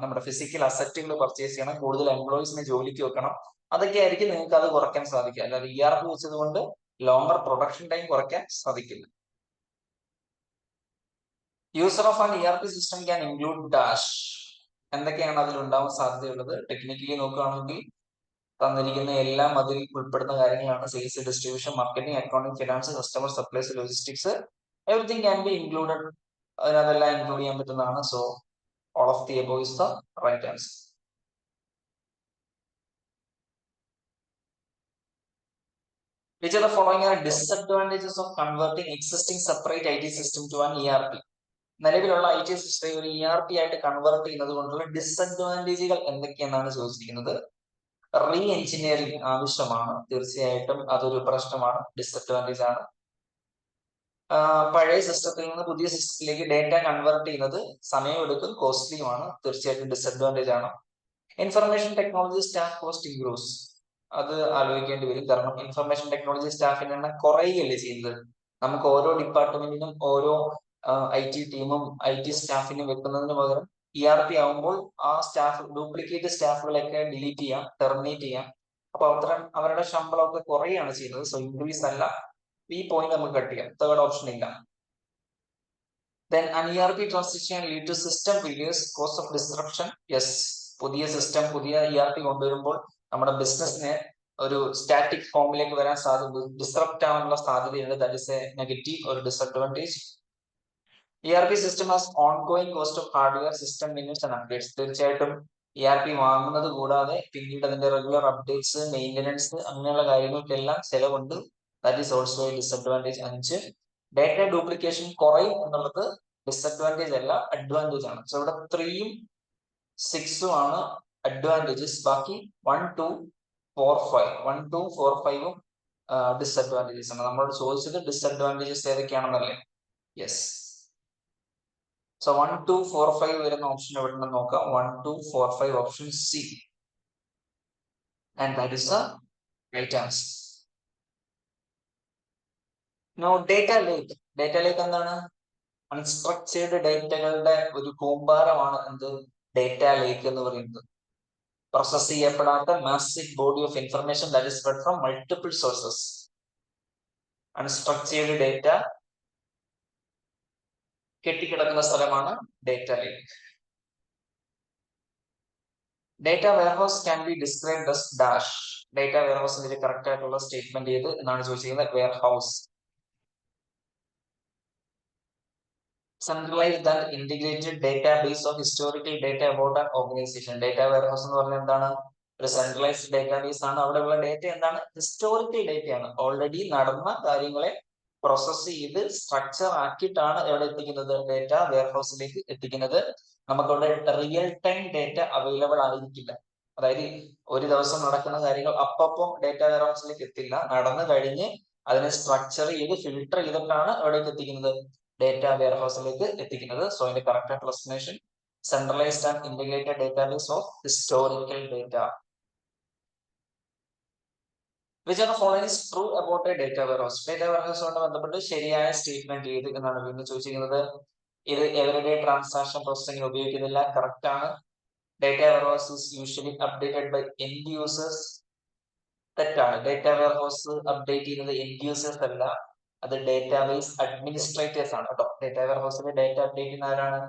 നമ്മുടെ ഫിസിക്കൽ അസറ്റുകൾ പർച്ചേസ് ചെയ്യണം, കൂടുതൽ എംപ്ലോയീസിനെ ജോലിക്ക് വെക്കണം. അതൊക്കെ ആയിരിക്കും നിങ്ങൾക്ക് അത് കുറയ്ക്കാൻ സാധിക്കുക. അല്ലാതെ ERP വെച്ചത് കൊണ്ട് ലോങ്ങർ പ്രൊഡക്ഷൻ ടൈം കുറയ്ക്കാൻ സാധിക്കില്ല. User of an ERP system can include dash. എന്തൊക്കെയാണ് അതിൽ ഉണ്ടാവാൻ സാധ്യതയുള്ളത്? ടെക്നിക്കലി നോക്കുകയാണെങ്കിൽ തന്നിരിക്കുന്ന എല്ലാം അതിൽ ഉൾപ്പെടുന്ന കാര്യങ്ങളാണ്. Sales, distribution, marketing, accounting, finance, customer supplies, logistics, everything can be included. അതിനകത്തെല്ലാം ഇൻക്ലൂഡ് ചെയ്യാൻ പറ്റുന്നതാണ്. So all of the above is the right answer. Which of the following are disadvantages of converting existing separate IT system to an ERP? നിലവിലുള്ള IT സിസ്റ്റം ഒരു ERP ആയിട്ട് കൺവേർട്ട് ചെയ്യുന്നത് കൊണ്ടുള്ള ഡിസഡ്വാൻറ്റേജുകൾ എന്തൊക്കെയെന്നാണ് ചോദിച്ചിരിക്കുന്നത്. റീ എഞ്ചിനീയറിംഗ് ആവശ്യമാണ്, തീർച്ചയായിട്ടും അതൊരു പ്രശ്നമാണ്, ഡിസഡ്വാൻറ്റേജ് ആണ്. പഴയ സിസ്റ്റത്തിൽ നിന്ന് പുതിയ സിസ്റ്റത്തിലേക്ക് ഡേറ്റ കൺവേർട്ട് ചെയ്യുന്നത് സമയമെടുക്കും, കോസ്റ്റ്ലിയുമാണ്, തീർച്ചയായിട്ടും ഡിസഡ്വാൻറ്റേജ് ആണ്. ഇൻഫർമേഷൻ ടെക്നോളജി സ്റ്റാഫ് കോസ്റ്റ് ഇൻക്രൂസ്, അത് ആലോചിക്കേണ്ടി വരും. കാരണം ഇൻഫർമേഷൻ ടെക്നോളജി സ്റ്റാഫിന്റെ എണ്ണം കുറയുകയല്ലേ ചെയ്യുന്നത്. നമുക്ക് ഓരോ ഡിപ്പാർട്ട്മെന്റിനും ഓരോ IT ടീമും IT സ്റ്റാഫിനും വെക്കുന്നതിന് പകരം ERP ആവുമ്പോൾ ആ സ്റ്റാഫ്, ഡ്യൂപ്ലിക്കേറ്റ് സ്റ്റാഫുകളൊക്കെ ഡിലീറ്റ് ചെയ്യാം, ടെർമിനേറ്റ് ചെയ്യാം. അപ്പൊ അവരുടെ ശമ്പളമൊക്കെ കുറയുകയാണ് ചെയ്യുന്നത്. സോ ഇൻക്രീസ് അല്ല, ഈ പോയിന്റ് നമുക്ക് കട്ട് ചെയ്യാം. തേർഡ് ഓപ്ഷൻ ഇല്ല. Then an ERP transition lead to system failures, cause of disruption. Yes, പുതിയ സിസ്റ്റം, പുതിയ ERP കൊണ്ടുവരുമ്പോൾ നമ്മുടെ ബിസിനസിനെ ഒരു സ്റ്റാറ്റിക് ഫോമിലേക്ക് വരാൻ സാധ്യത, ഡിസ്റപ്റ്റ് ആവാനുള്ള സാധ്യതയുണ്ട്. ദാറ്റ് ഇസ് എ നെഗറ്റീവ്, ഒരു disadvantage. ERP system has ongoing cost of hardware, system maintenance and updates. തീർച്ചയായിട്ടും ERP വാങ്ങുന്നത് കൂടാതെ പിന്നീട് അതിന്റെ റെഗുലർ അപ്ഡേറ്റ്സ്, മെയിൻ്റനൻസ്, അങ്ങനെയുള്ള കാര്യങ്ങൾക്കെല്ലാം ചെലവുണ്ട്. That is also a disadvantage. 5, data duplication കുറയും എന്നുള്ളത് ഡിസഡ്വാൻറ്റേജ് അല്ല, അഡ്വാൻറ്റേജ് ആണ്. സോ ഇവിടെ 3ഉം 6ഉം ആണ് അഡ്വാൻറ്റേജസ്. ബാക്കി 1, 2, 4, 5, 1, 2, 4, 5ഉം ഡിസഡ്വാൻറ്റേജസ് ആണ്. നമ്മളോട് ചോദിച്ചത് ഡിസഡ്വാൻറ്റേജസ് ഏതൊക്കെയാണെന്നല്ലേ. യെസ്. സോ 1, 2, 4, 5 വരുന്ന ഓപ്ഷൻ എവിടെ നിന്ന് നോക്കാം. 1, 2, 4, 5 option C, and that is the right answer. No data lake. Data lake എന്താണ്? അൺസ്ട്രക്ചേർഡ് ഡേറ്റകളുടെ ഒരു കൂമ്പാരമാണ് എന്ത്? ഡേറ്റ ലേക്ക് എന്ന് പറയുന്നത്. പ്രോസസ് ചെയ്യപ്പെടാത്ത massive body of information that is spread from multiple sources. Unstructured data കെട്ടിക്കിടക്കുന്ന സ്ഥലമാണ് data lake. Data warehouse can be described as dash. Data വെയർഹൗസിന്റെ കറക്റ്റ് ആയിട്ടുള്ള സ്റ്റേറ്റ്മെന്റ് ഏത് എന്നാണ് ചോദിച്ചിരിക്കുന്നത്. Warehouse. Centralized and integrated database of historical data about an organization. Data warehouse എന്ന് പറഞ്ഞാൽ എന്താണ്? ഒരു സെൻട്രലൈസ്ഡ് ഡേറ്റാബേസ് ആണ്. അവിടെയുള്ള ഡേറ്റ എന്താണ്? ഹിസ്റ്റോറിക്കൽ ഡേറ്റയാണ്. ഓൾറെഡി നടന്ന കാര്യങ്ങളെ പ്രോസസ് ചെയ്ത് സ്ട്രക്ചർ ആക്കിയിട്ടാണ് എവിടെ എത്തിക്കുന്നത്? ഡേറ്റ വെയർഹൗസിലേക്ക് എത്തിക്കുന്നത്. നമുക്കവിടെ റിയൽ ടൈം ഡേറ്റ അവൈലബിൾ ആയിരിക്കില്ല. അതായത് ഒരു ദിവസം നടക്കുന്ന കാര്യങ്ങൾ അപ്പം ഡേറ്റ വെയർഹൗസിലേക്ക് എത്തില്ല. നടന്നു കഴിഞ്ഞ് അതിനെ സ്ട്രക്ചർ ചെയ്ത് ഫിൽട്ടർ ചെയ്തിട്ടാണ് എവിടേക്ക് എത്തിക്കുന്നത്? ഡേറ്റ വെയർഹൗസിലേക്ക് എത്തിക്കുന്നത്. സോ അതിന്റെ കറക്റ്റ് ആയിട്ടുള്ള explanation centralised and integrated database of historical data. Which of the following is true about a data warehouse? Data വെയർഹൗസുമായി ബന്ധപ്പെട്ട് ശരിയായ സ്റ്റേറ്റ്മെന്റ് ഏത് എന്നാണ് വീണ്ടും ചോദിച്ചിരിക്കുന്നത്. ഇത് എവരിഡേ ട്രാൻസാക്ഷൻ പ്രോസസ്സിംഗിന് ഉപയോഗിക്കുന്നില്ല. കറക്റ്റ് ആണ്. Data warehouse is usually updated by end users. തെറ്റാണ്. ഡേറ്റ വെയർഹൗസ് അപ്ഡേറ്റ് ചെയ്യുന്നത് end users അല്ല, അത് ഡേറ്റാബേസ് അഡ്മിനിസ്ട്രേറ്റേഴ്സ് ആണ് കേട്ടോ. ഡേറ്റ വെയർഹൗസിൽ ഡേറ്റ അപ്ഡേറ്റ് ചെയ്യുന്ന ആരാണ്?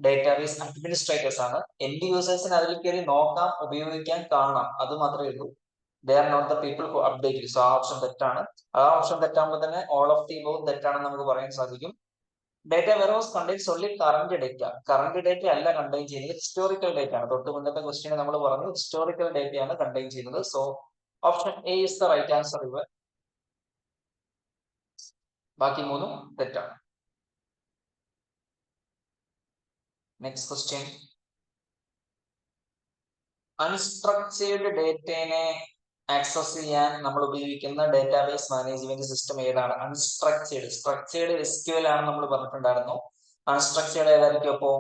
ഡേറ്റാബേസ് അഡ്മിനിസ്ട്രേറ്റേഴ്സ് ആണ്. എൻഡ് യൂസേഴ്സിന് അതിൽ കയറി നോക്കാം, ഉപയോഗിക്കാൻ, കാണാം, അത് മാത്രമേ ഉള്ളൂ. They are not the people who update. So ആ ഓപ്ഷൻ തെറ്റാണ്. ആ ഓപ്ഷൻ തെറ്റാകുമ്പോൾ തന്നെ ഓൾ ഓഫ് ദി അബോവ് തെറ്റാണെന്ന് നമുക്ക് പറയാൻ സാധിക്കും. Data warehouse contains only current data. Current data അല്ല കണ്ടെയ്ൻ ചെയ്യുന്നത്, ഹിസ്റ്റോറിക്കൽ ഡേറ്റ ആണ്. തൊട്ട് മുന്നത്തെ ക്വസ്റ്റ്യൻ നമ്മൾ പറഞ്ഞു ഹിസ്റ്റോറിക്കൽ ഡേറ്റയാണ് കണ്ടെയ്ൻ ചെയ്യുന്നത്. So option A is the right answer. ഇവ ബാക്കി മൂന്നും തെറ്റാണ്. നെക്സ്റ്റ് ക്വസ്റ്റ്യൻ, അൺസ്ട്രക്ചേർഡ് ഡേറ്റയെ ആക്സസ് ചെയ്യാൻ നമ്മൾ ഉപയോഗിക്കുന്ന ഡേറ്റാബേസ് മാനേജ്മെന്റ് സിസ്റ്റം ഏതാണ്? അൺസ്ട്രക്ചേർഡ്. സ്ട്രക്ചേർഡ് SQL ആണ് നമ്മൾ പറഞ്ഞിട്ടുണ്ടായിരുന്നു. അൺസ്ട്രക്ചേർഡ് ഏതായിരിക്കും? അപ്പോ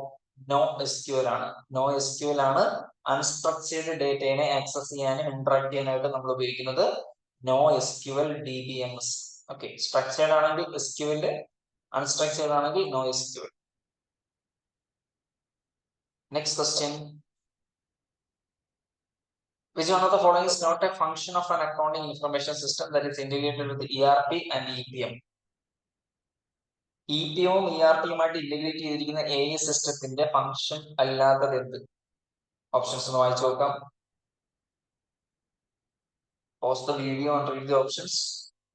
NoSQL ആണ്. NoSQL ആണ് അൺസ്ട്രക്ചേർഡ് ഡേറ്റയെ ആക്സസ് ചെയ്യാനും ഇന്ററാക്ട് ചെയ്യാനായിട്ട് നമ്മൾ ഉപയോഗിക്കുന്നത്. NoSQL DBMS. ഓക്കെ, സ്ട്രക്ചേർഡ് ആണെങ്കിൽ SQL, അൺസ്ട്രക്ചേർഡ് ആണെങ്കിൽ NoSQL. Next question, which one of the following is not a function of an accounting information system that is integrated with ERP and EPM? EPM ERP-യുമായിട്ട് ഇന്റഗ്രേറ്റ് ചെയ്തിരിക്കുന്ന AS സിസ്റ്റത്തിന്റെ ഫംഗ്ഷൻ അല്ലാത്തത് എന്ത്? ഓപ്ഷൻസ് ഒന്ന് വായിച്ചു നോക്കാം. Post the video and read the options.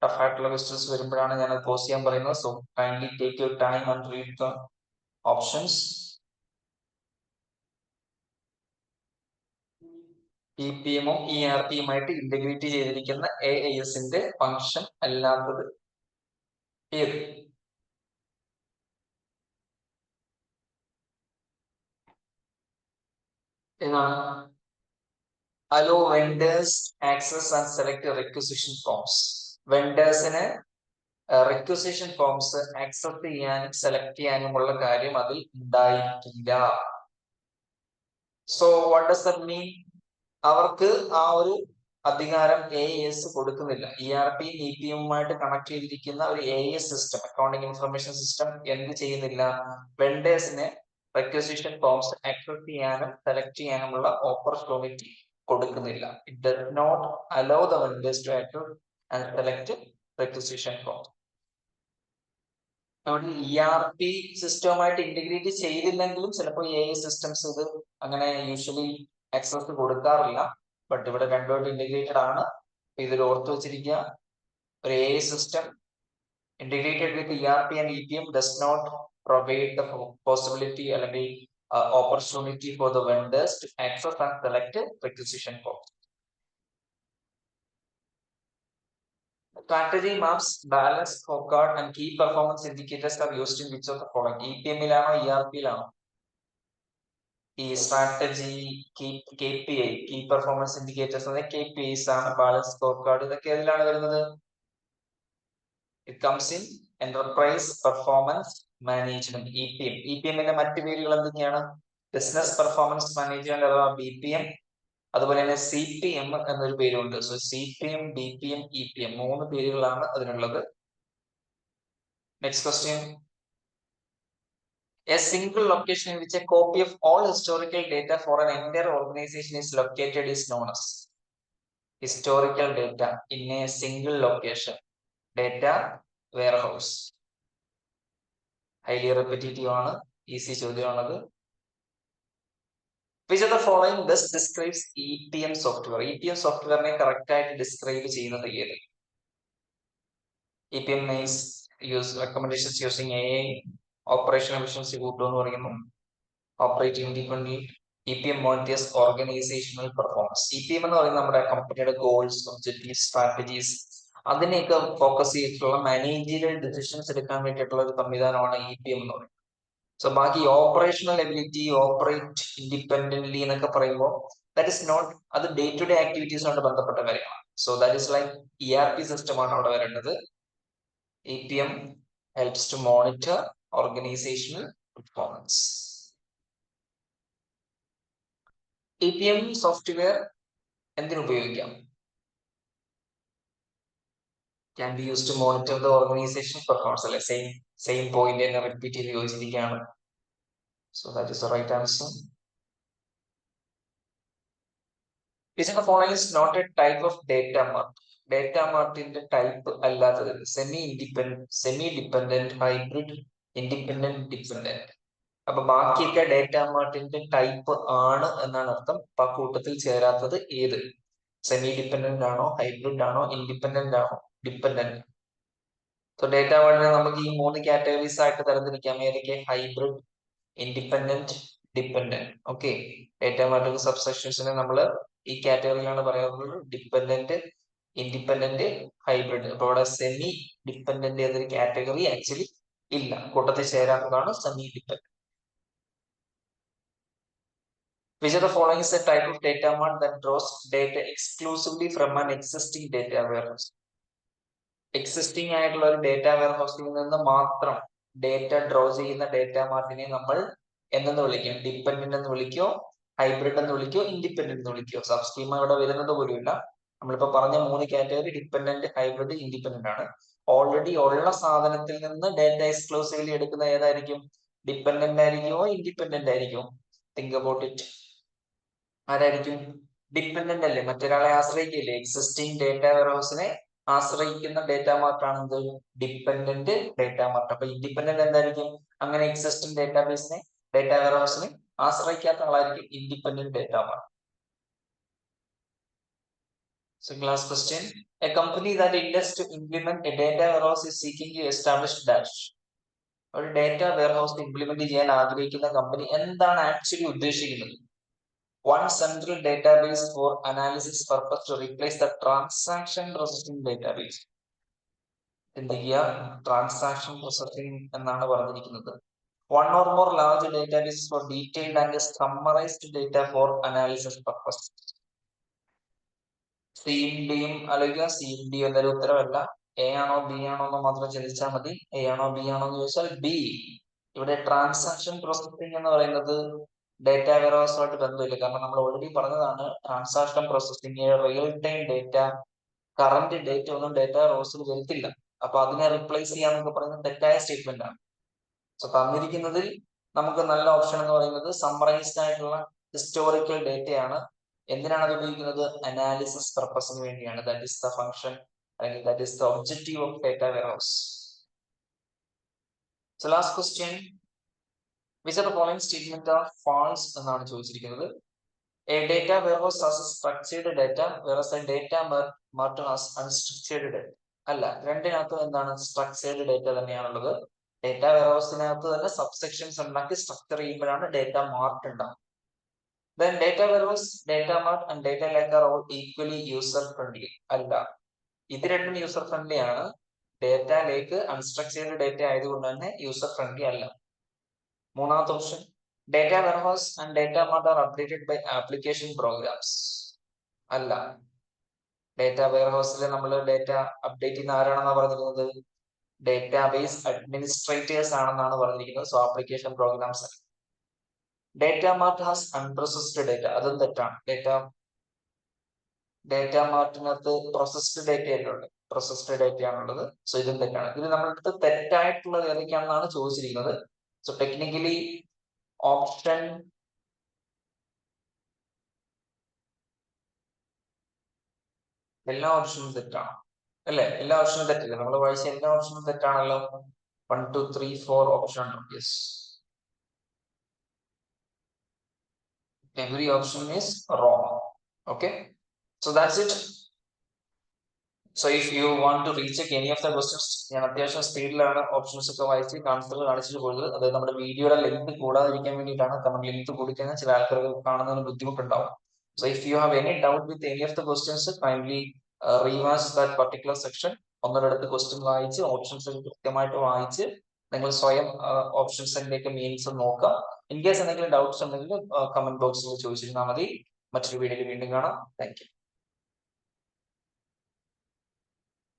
Tough ആയിട്ടുള്ള ക്വസ്റ്റ്യൻസ് വരുമ്പോഴാണ് ഞാൻ അത് പോസ്റ്റ് ചെയ്യാൻ പറയുന്നത്. So kindly take your time and read the options. EPM-ഉം ERP-യുമായിട്ട് ഇന്റഗ്രേറ്റ് ചെയ്തിരിക്കുന്ന AIS-ന്റെ ഫംഗ്ഷൻ അല്ലാത്തത് ഏത്? എന്നാണ്? Allow vendors access and select requisition forms. വെൻഡേഴ്സിന് റിക്വസിഷൻ ഫോംസ് ആക്സെപ്റ്റ് ചെയ്യാനും സെലക്ട് ചെയ്യാനുമുള്ള കാര്യം അതിൽ ഉണ്ടായിരിക്കില്ല. So what does that mean? അവർക്ക് ആ ഒരു അധികാരം AIS കൊടുക്കുന്നില്ല. ERP-യും EPM-യുമായിട്ട് കണക്ട് ചെയ്തിരിക്കുന്ന ഒരു AIS system, accounting information system, എന്ത് ചെയ്യുന്നില്ല? വെൻഡേഴ്സിന് റിക്വസിഷൻ ഫോംസ് ആക്സെപ്റ്റ് ചെയ്യാനും സെലക്ട് ചെയ്യാനുമുള്ള ഓപ്പർച്യൂണിറ്റി കൊടുക്കുന്നില്ല. It does not allow the vendors to accept and select requisition form. അതുകൊണ്ട് ERP സിസ്റ്റവുമായിട്ട് ഇന്റഗ്രേറ്റ് ചെയ്തില്ലെങ്കിലും ചിലപ്പോൾ AIS സിസ്റ്റംസ് ഇത് അങ്ങനെ യൂഷ്വലി ആക്സസ് കൊടുക്കാറില്ല. ബട്ട് ഇവിടെ രണ്ടുമായിട്ട് ഇന്റഗ്രേറ്റഡ് ആണ്. ഇതിൽ ഓർത്ത് വെച്ചിരിക്കുക, ഒരു AIS system integrated with ERP and EPM does not provide the possibility അല്ലെങ്കിൽ opportunity for the vendors to access and select requisition forms. Strategy maps, balance, scorecard and key performance indicators are used in which of the following? EPM-ലാണോ ERP-ലാണോ? ഈ strategy, KPI, key performance indicators, KPIs ആണ്. ബാലൻസ്, സ്കോർകാർഡ്, ഇതൊക്കെ ഏതിലാണ് വരുന്നത്? It comes in enterprise performance management, EPM. EPM-ന്റെ മറ്റു പേരുകൾ എന്തൊക്കെയാണ്? ബിസിനസ് പെർഫോമൻസ് മാനേജ്മെന്റ് അഥവാ BPM. അതുപോലെ തന്നെ CPM എന്നൊരു പേരുണ്ട്. സോ CPM, BPM, EPM മൂന്ന് പേരുകളാണ് അതിനുള്ളത്. Next question, a single location in which a copy of all historical data for an entire organization is located is known as? Historical data in a single location, data warehouse. Highly repetitive ആണ്, ഈസി ചോദ്യമാണത്. Which of the following best describes EPM software? EPM സോഫ്റ്റ്വെയറിനെ കറക്റ്റ് ആയിട്ട് ഡിസ്ക്രൈബ് ചെയ്യുന്നത് ഏത്? EPM means use recommendations using AI, operational efficiency കൂട്ടുമെന്ന് പറയുന്നു. Operating independently. EPM monitors organizational performance. EPM എന്ന് പറയുന്നത് നമ്മുടെ കമ്പനിയുടെ ഗോൾസ്, ഒബ്ജക്റ്റീവ്സ്, സ്ട്രാറ്റജീസ് അതിനെയൊക്കെ ഫോക്കസ് ചെയ്തിട്ടുള്ള മാനേജീരിയൽ ഡിസിഷൻസ് എടുക്കാൻ വേണ്ടിയിട്ടുള്ള ഒരു സംവിധാനമാണ് EPM എന്ന് പറയുന്നത്. സോ ബാക്കി ഓപ്പറേഷണൽ എബിലിറ്റി, ഓപ്പറേറ്റ് ഇൻഡിപെൻഡന്റ്ലി എന്നൊക്കെ പറയുമ്പോൾ ദാറ്റ് ഇസ് നോട്ട്, അത് ഡേ ടു ഡേ ആക്ടിവിറ്റീസുമായിട്ട് ബന്ധപ്പെട്ട കാര്യമാണ്. So that is like ERP സിസ്റ്റമാണ് അവിടെ വരേണ്ടത്. EPM helps to monitor organizational performance. EPM software എന്തിനു ഉപയോഗിക്കാം? Can be used to monitor the organizational performance. അല്ലെ, സെയിം പോയിന്റ് തന്നെ റിപ്പീറ്റ് ചെയ്ത് യോജിച്ചിരിക്കുകയാണ്. So that is the right answer. Which of the following is not a type of data mart? Data martന്റെ ടൈപ്പ് അല്ലാത്തത് semi dependent, hybrid, independent, dependent. അപ്പൊ ബാക്കിയൊക്കെ ഡേറ്റാ മാർട്ടിന്റെ ടൈപ്പ് ആണ് എന്നാണ് അർത്ഥം. അപ്പൊ ആ കൂട്ടത്തിൽ ചേരാത്തത് ഏത്? സെമി ഡിപെൻഡന്റ് ആണോ, ഹൈബ്രിഡ് ആണോ, ഇൻഡിപെൻഡന്റ് ആണോ, ഡിപെൻഡന്റ്? സോ ഡേറ്റാ മാർട്ടിനെ നമുക്ക് ഈ മൂന്ന് കാറ്റഗറീസ് ആയിട്ട് തരംതിരിക്കാം. ഏതൊക്കെ? Hybrid, independent, dependent. Okay, data മാർട്ടിന്റെ സബ്സെക്ഷൻസിനെ നമ്മൾ ഈ കാറ്റഗറിയിലാണ് പറയുന്നത്, ഡിപെൻഡന്റ്, ഇൻഡിപെൻഡന്റ്, ഹൈബ്രിഡ്. അപ്പൊ ഇവിടെ സെമി ഡിപെൻഡന്റ് ഏതൊരു കാറ്റഗറി ആക്ച്വലി ഇല്ല, കൂട്ടത്തിൽ ചേരാത്തതാണ് semi dependent. Which of the following is a type of data mart that draws data exclusively from an existing data warehouse? Existing ആയിട്ടുള്ള ഒരു ഡേറ്റ വെയർഹൗസിൽ നിന്ന് മാത്രം ഡേറ്റ ഡ്രോ ചെയ്യുന്ന ഡേറ്റ മാർട്ടിനെ നമ്മൾ എന്തെന്ന് വിളിക്കും? ഡിപ്പെൻഡന്റ് എന്ന് വിളിക്കോ, ഹൈബ്രിഡ് എന്ന് വിളിക്കോ, ഇൻഡിപെൻഡന്റ് എന്ന് വിളിക്കോ? സബ് സ്കീമ ഇവിടെ വരുന്നത് പോലുമില്ല. നമ്മളിപ്പോ പറഞ്ഞ 3 കാറ്റഗറി ഡിപ്പെൻഡന്റ്, ഹൈബ്രിഡ്, ഇൻഡിപെൻഡന്റ് ആണ്. ഓൾറെഡി ഉള്ള സാധനത്തിൽ നിന്ന് ഡേറ്റ എക്സ്ക്ലൂസീവ്ലി എടുക്കുന്ന ഏതായിരിക്കും? ഡിപ്പെൻഡന്റ് ആയിരിക്കുമോ, ഇൻഡിപെൻഡന്റ് ആയിരിക്കുമോ? Think about it. ആരായിരിക്കും? ഡിപ്പെൻഡന്റ് അല്ലേ, മറ്റൊരാളെ ആശ്രയിക്കില്ലേ. എക്സിസ്റ്റിംഗ് ഡേറ്റ വെയർഹൗസിനെ ആശ്രയിക്കുന്ന ഡേറ്റ മാർട്ടാണ് എന്ത്? Dependent data mart. അപ്പൊ ഇൻഡിപെൻഡന്റ് എന്തായിരിക്കും? അങ്ങനെ എക്സിസ്റ്റിംഗ് ഡേറ്റാബേസിനെ, ഡേറ്റ വെയർഹൗസിനെ ആശ്രയിക്കാത്ത ആളായിരിക്കും independent data mart. So last question. A company that intends to implement a data warehouse is seeking to establish dash. ഒരു ഡേറ്റ വെയർഹൗസ് ഇംപ്ലിമെന്റ് ചെയ്യാൻ ആഗ്രഹിക്കുന്ന കമ്പനി എന്താണ് ആക്ച്വലി ഉദ്ദേശിക്കുന്നത്? One central database for analysis purpose to replace the transaction processing database. എന്ത് ചെയ്യുക? ട്രാൻസാക്ഷൻ പ്രോസസിംഗ് എന്നാണ് പറഞ്ഞിരിക്കുന്നത്. One or more large databases for detailed and summarized data for analysis purpose. സിയും അല്ലെങ്കിൽ സിയും ഡി എന്നൊരു ഉത്തരവല്ല. എ ആണോ ബി ആണോ എന്ന് മാത്രം ചിന്തിച്ചാൽ മതി. എ ആണോ ബി ആണോ എന്ന് ചോദിച്ചാൽ ബി. ഇവിടെ ട്രാൻസാക്ഷൻ പ്രോസസിംഗ് എന്ന് പറയുന്നത് ഡേറ്റ വെയർഹൗസുമായിട്ട് ബന്ധമില്ല. കാരണം നമ്മൾ ഓൾറെഡി പറഞ്ഞതാണ് transaction processing real time data, current data ഒന്നും ഡേറ്റ വെയർഹൗസിൽ വരത്തില്ല. അപ്പൊ അതിനെ റിപ്ലേസ് ചെയ്യാന്നൊക്കെ പറയുന്നത് തെറ്റായ സ്റ്റേറ്റ്മെന്റ് ആണ്. സോ തന്നിരിക്കുന്നതിൽ നമുക്ക് നല്ല ഓപ്ഷൻ എന്ന് പറയുന്നത് സമ്മറൈസ്ഡ് ആയിട്ടുള്ള ഹിസ്റ്റോറിക്കൽ ഡേറ്റയാണ്. എന്തിനാണ് അത് ഉപയോഗിക്കുന്നത്? അനാലിസിസ് പർപ്പസിന് വേണ്ടിയാണ്. ദാറ്റ് ഈസ് ദ ഫംഗ്ഷൻ അല്ലെങ്കിൽ that is the objective of data warehouse. So last question. Which of the following statement are false എന്നാണ് ചോദിച്ചിരിക്കുന്നത്. A data warehouse has structured data whereas a data mart has unstructured data. അല്ല, രണ്ടിനകത്തും എന്താണ്? സ്ട്രക്ചേർഡ് ഡേറ്റ തന്നെയാണുള്ളത്. ഡേറ്റ വെയർഹൗസിനകത്ത് തന്നെ സബ്സെക്ഷൻസ് ഉണ്ടാക്കി സ്ട്രക്ചർ ചെയ്യുമ്പോഴാണ് ഡേറ്റ മാർട്ട് ഉണ്ടാവും. Then data warehouse, data mart and data lake are all equally user friendly. അല്ല, ഇത് രണ്ടും യൂസർ ഫ്രണ്ട്ലി ആണ്. ഡേറ്റ ലേക്ക് അൺസ്ട്രക്ചേർഡ് ഡേറ്റ ആയതുകൊണ്ട് തന്നെ യൂസർ ഫ്രണ്ട്ലി അല്ല. മൂന്നാമത്തെ option, data warehouse and data mart are updated by application programs. അല്ല, ഡേറ്റ വെയർഹൗസിൽ നമ്മൾ ഡേറ്റ അപ്ഡേറ്റ് ചെയ്യുന്ന ആരാണെന്നാണ് പറഞ്ഞിരുന്നത്? ഡേറ്റാബേസ് അഡ്മിനിസ്ട്രേറ്റേഴ്സ് ആണെന്നാണ് പറഞ്ഞിരിക്കുന്നത്. So application programs. Data mart has unprocessed data, അതും തെറ്റാണ്. ഡേറ്റ മാർട്ടിനകത്ത് പ്രോസസ്ഡ് ഡേറ്റ അല്ലുണ്ട്, പ്രോസസ്ഡ് ഡേറ്റ ആണുള്ളത്. സോ ഇതും തെറ്റാണ്. ഇത് നമ്മളടുത്ത് തെറ്റായിട്ടുള്ളത് ഏതൊക്കെയാണെന്നാണ് ചോദിച്ചിരിക്കുന്നത്. സോ ടെക്നിക്കലി ഓപ്ഷൻ എല്ലാ ഓപ്ഷനും തെറ്റാണ് അല്ലെ? എല്ലാ ഓപ്ഷനും തെറ്റില്ല. നമ്മൾ വായിച്ച എല്ലാ ഓപ്ഷനും തെറ്റാണല്ലോ. 1 2 3 4 ഓപ്ഷൻ ഉണ്ട്. Yes, every option is wrong. Okay, so that's it. So if you want to recheck any of the questions, ഞാൻ അത്യാവശ്യം സ്പീഡിലാണ് ഓപ്ഷൻസ് ഒക്കെ വായിച്ച് ആൻസർ കാണിച്ചിട്ട് പോയത്. അതായത് നമ്മുടെ വീഡിയോയുടെ ലെങ്ത് കൂടാതിരിക്കാൻ വേണ്ടിയിട്ടാണ്. കാരണം ലെങ്ത് കൂടിക്കഴിഞ്ഞാൽ ചില ആൾക്കാർക്ക് കാണുന്നതിന് ബുദ്ധിമുട്ടുണ്ടാവും. So if you have any doubt with any of the questions, kindly revise that particular section. ഒന്നൊരിടത്ത് ക്വസ്റ്റ്യൻ വായിച്ച് ഓപ്ഷൻസ് കൃത്യമായിട്ട് വായിച്ച് നിങ്ങൾ സ്വയം ഓപ്ഷൻസിന്റെയൊക്കെ മീനിങ്സ് നോക്കാം. ഇൻ കേസ് എന്തെങ്കിലും ഡൗട്ട്സ് ഉണ്ടെങ്കിൽ കമന്റ് ബോക്സിൽ ചോദിച്ചിരുന്നാൽ മതി. മറ്റൊരു വീഡിയോയിൽ വീണ്ടും കാണാം. Thank U.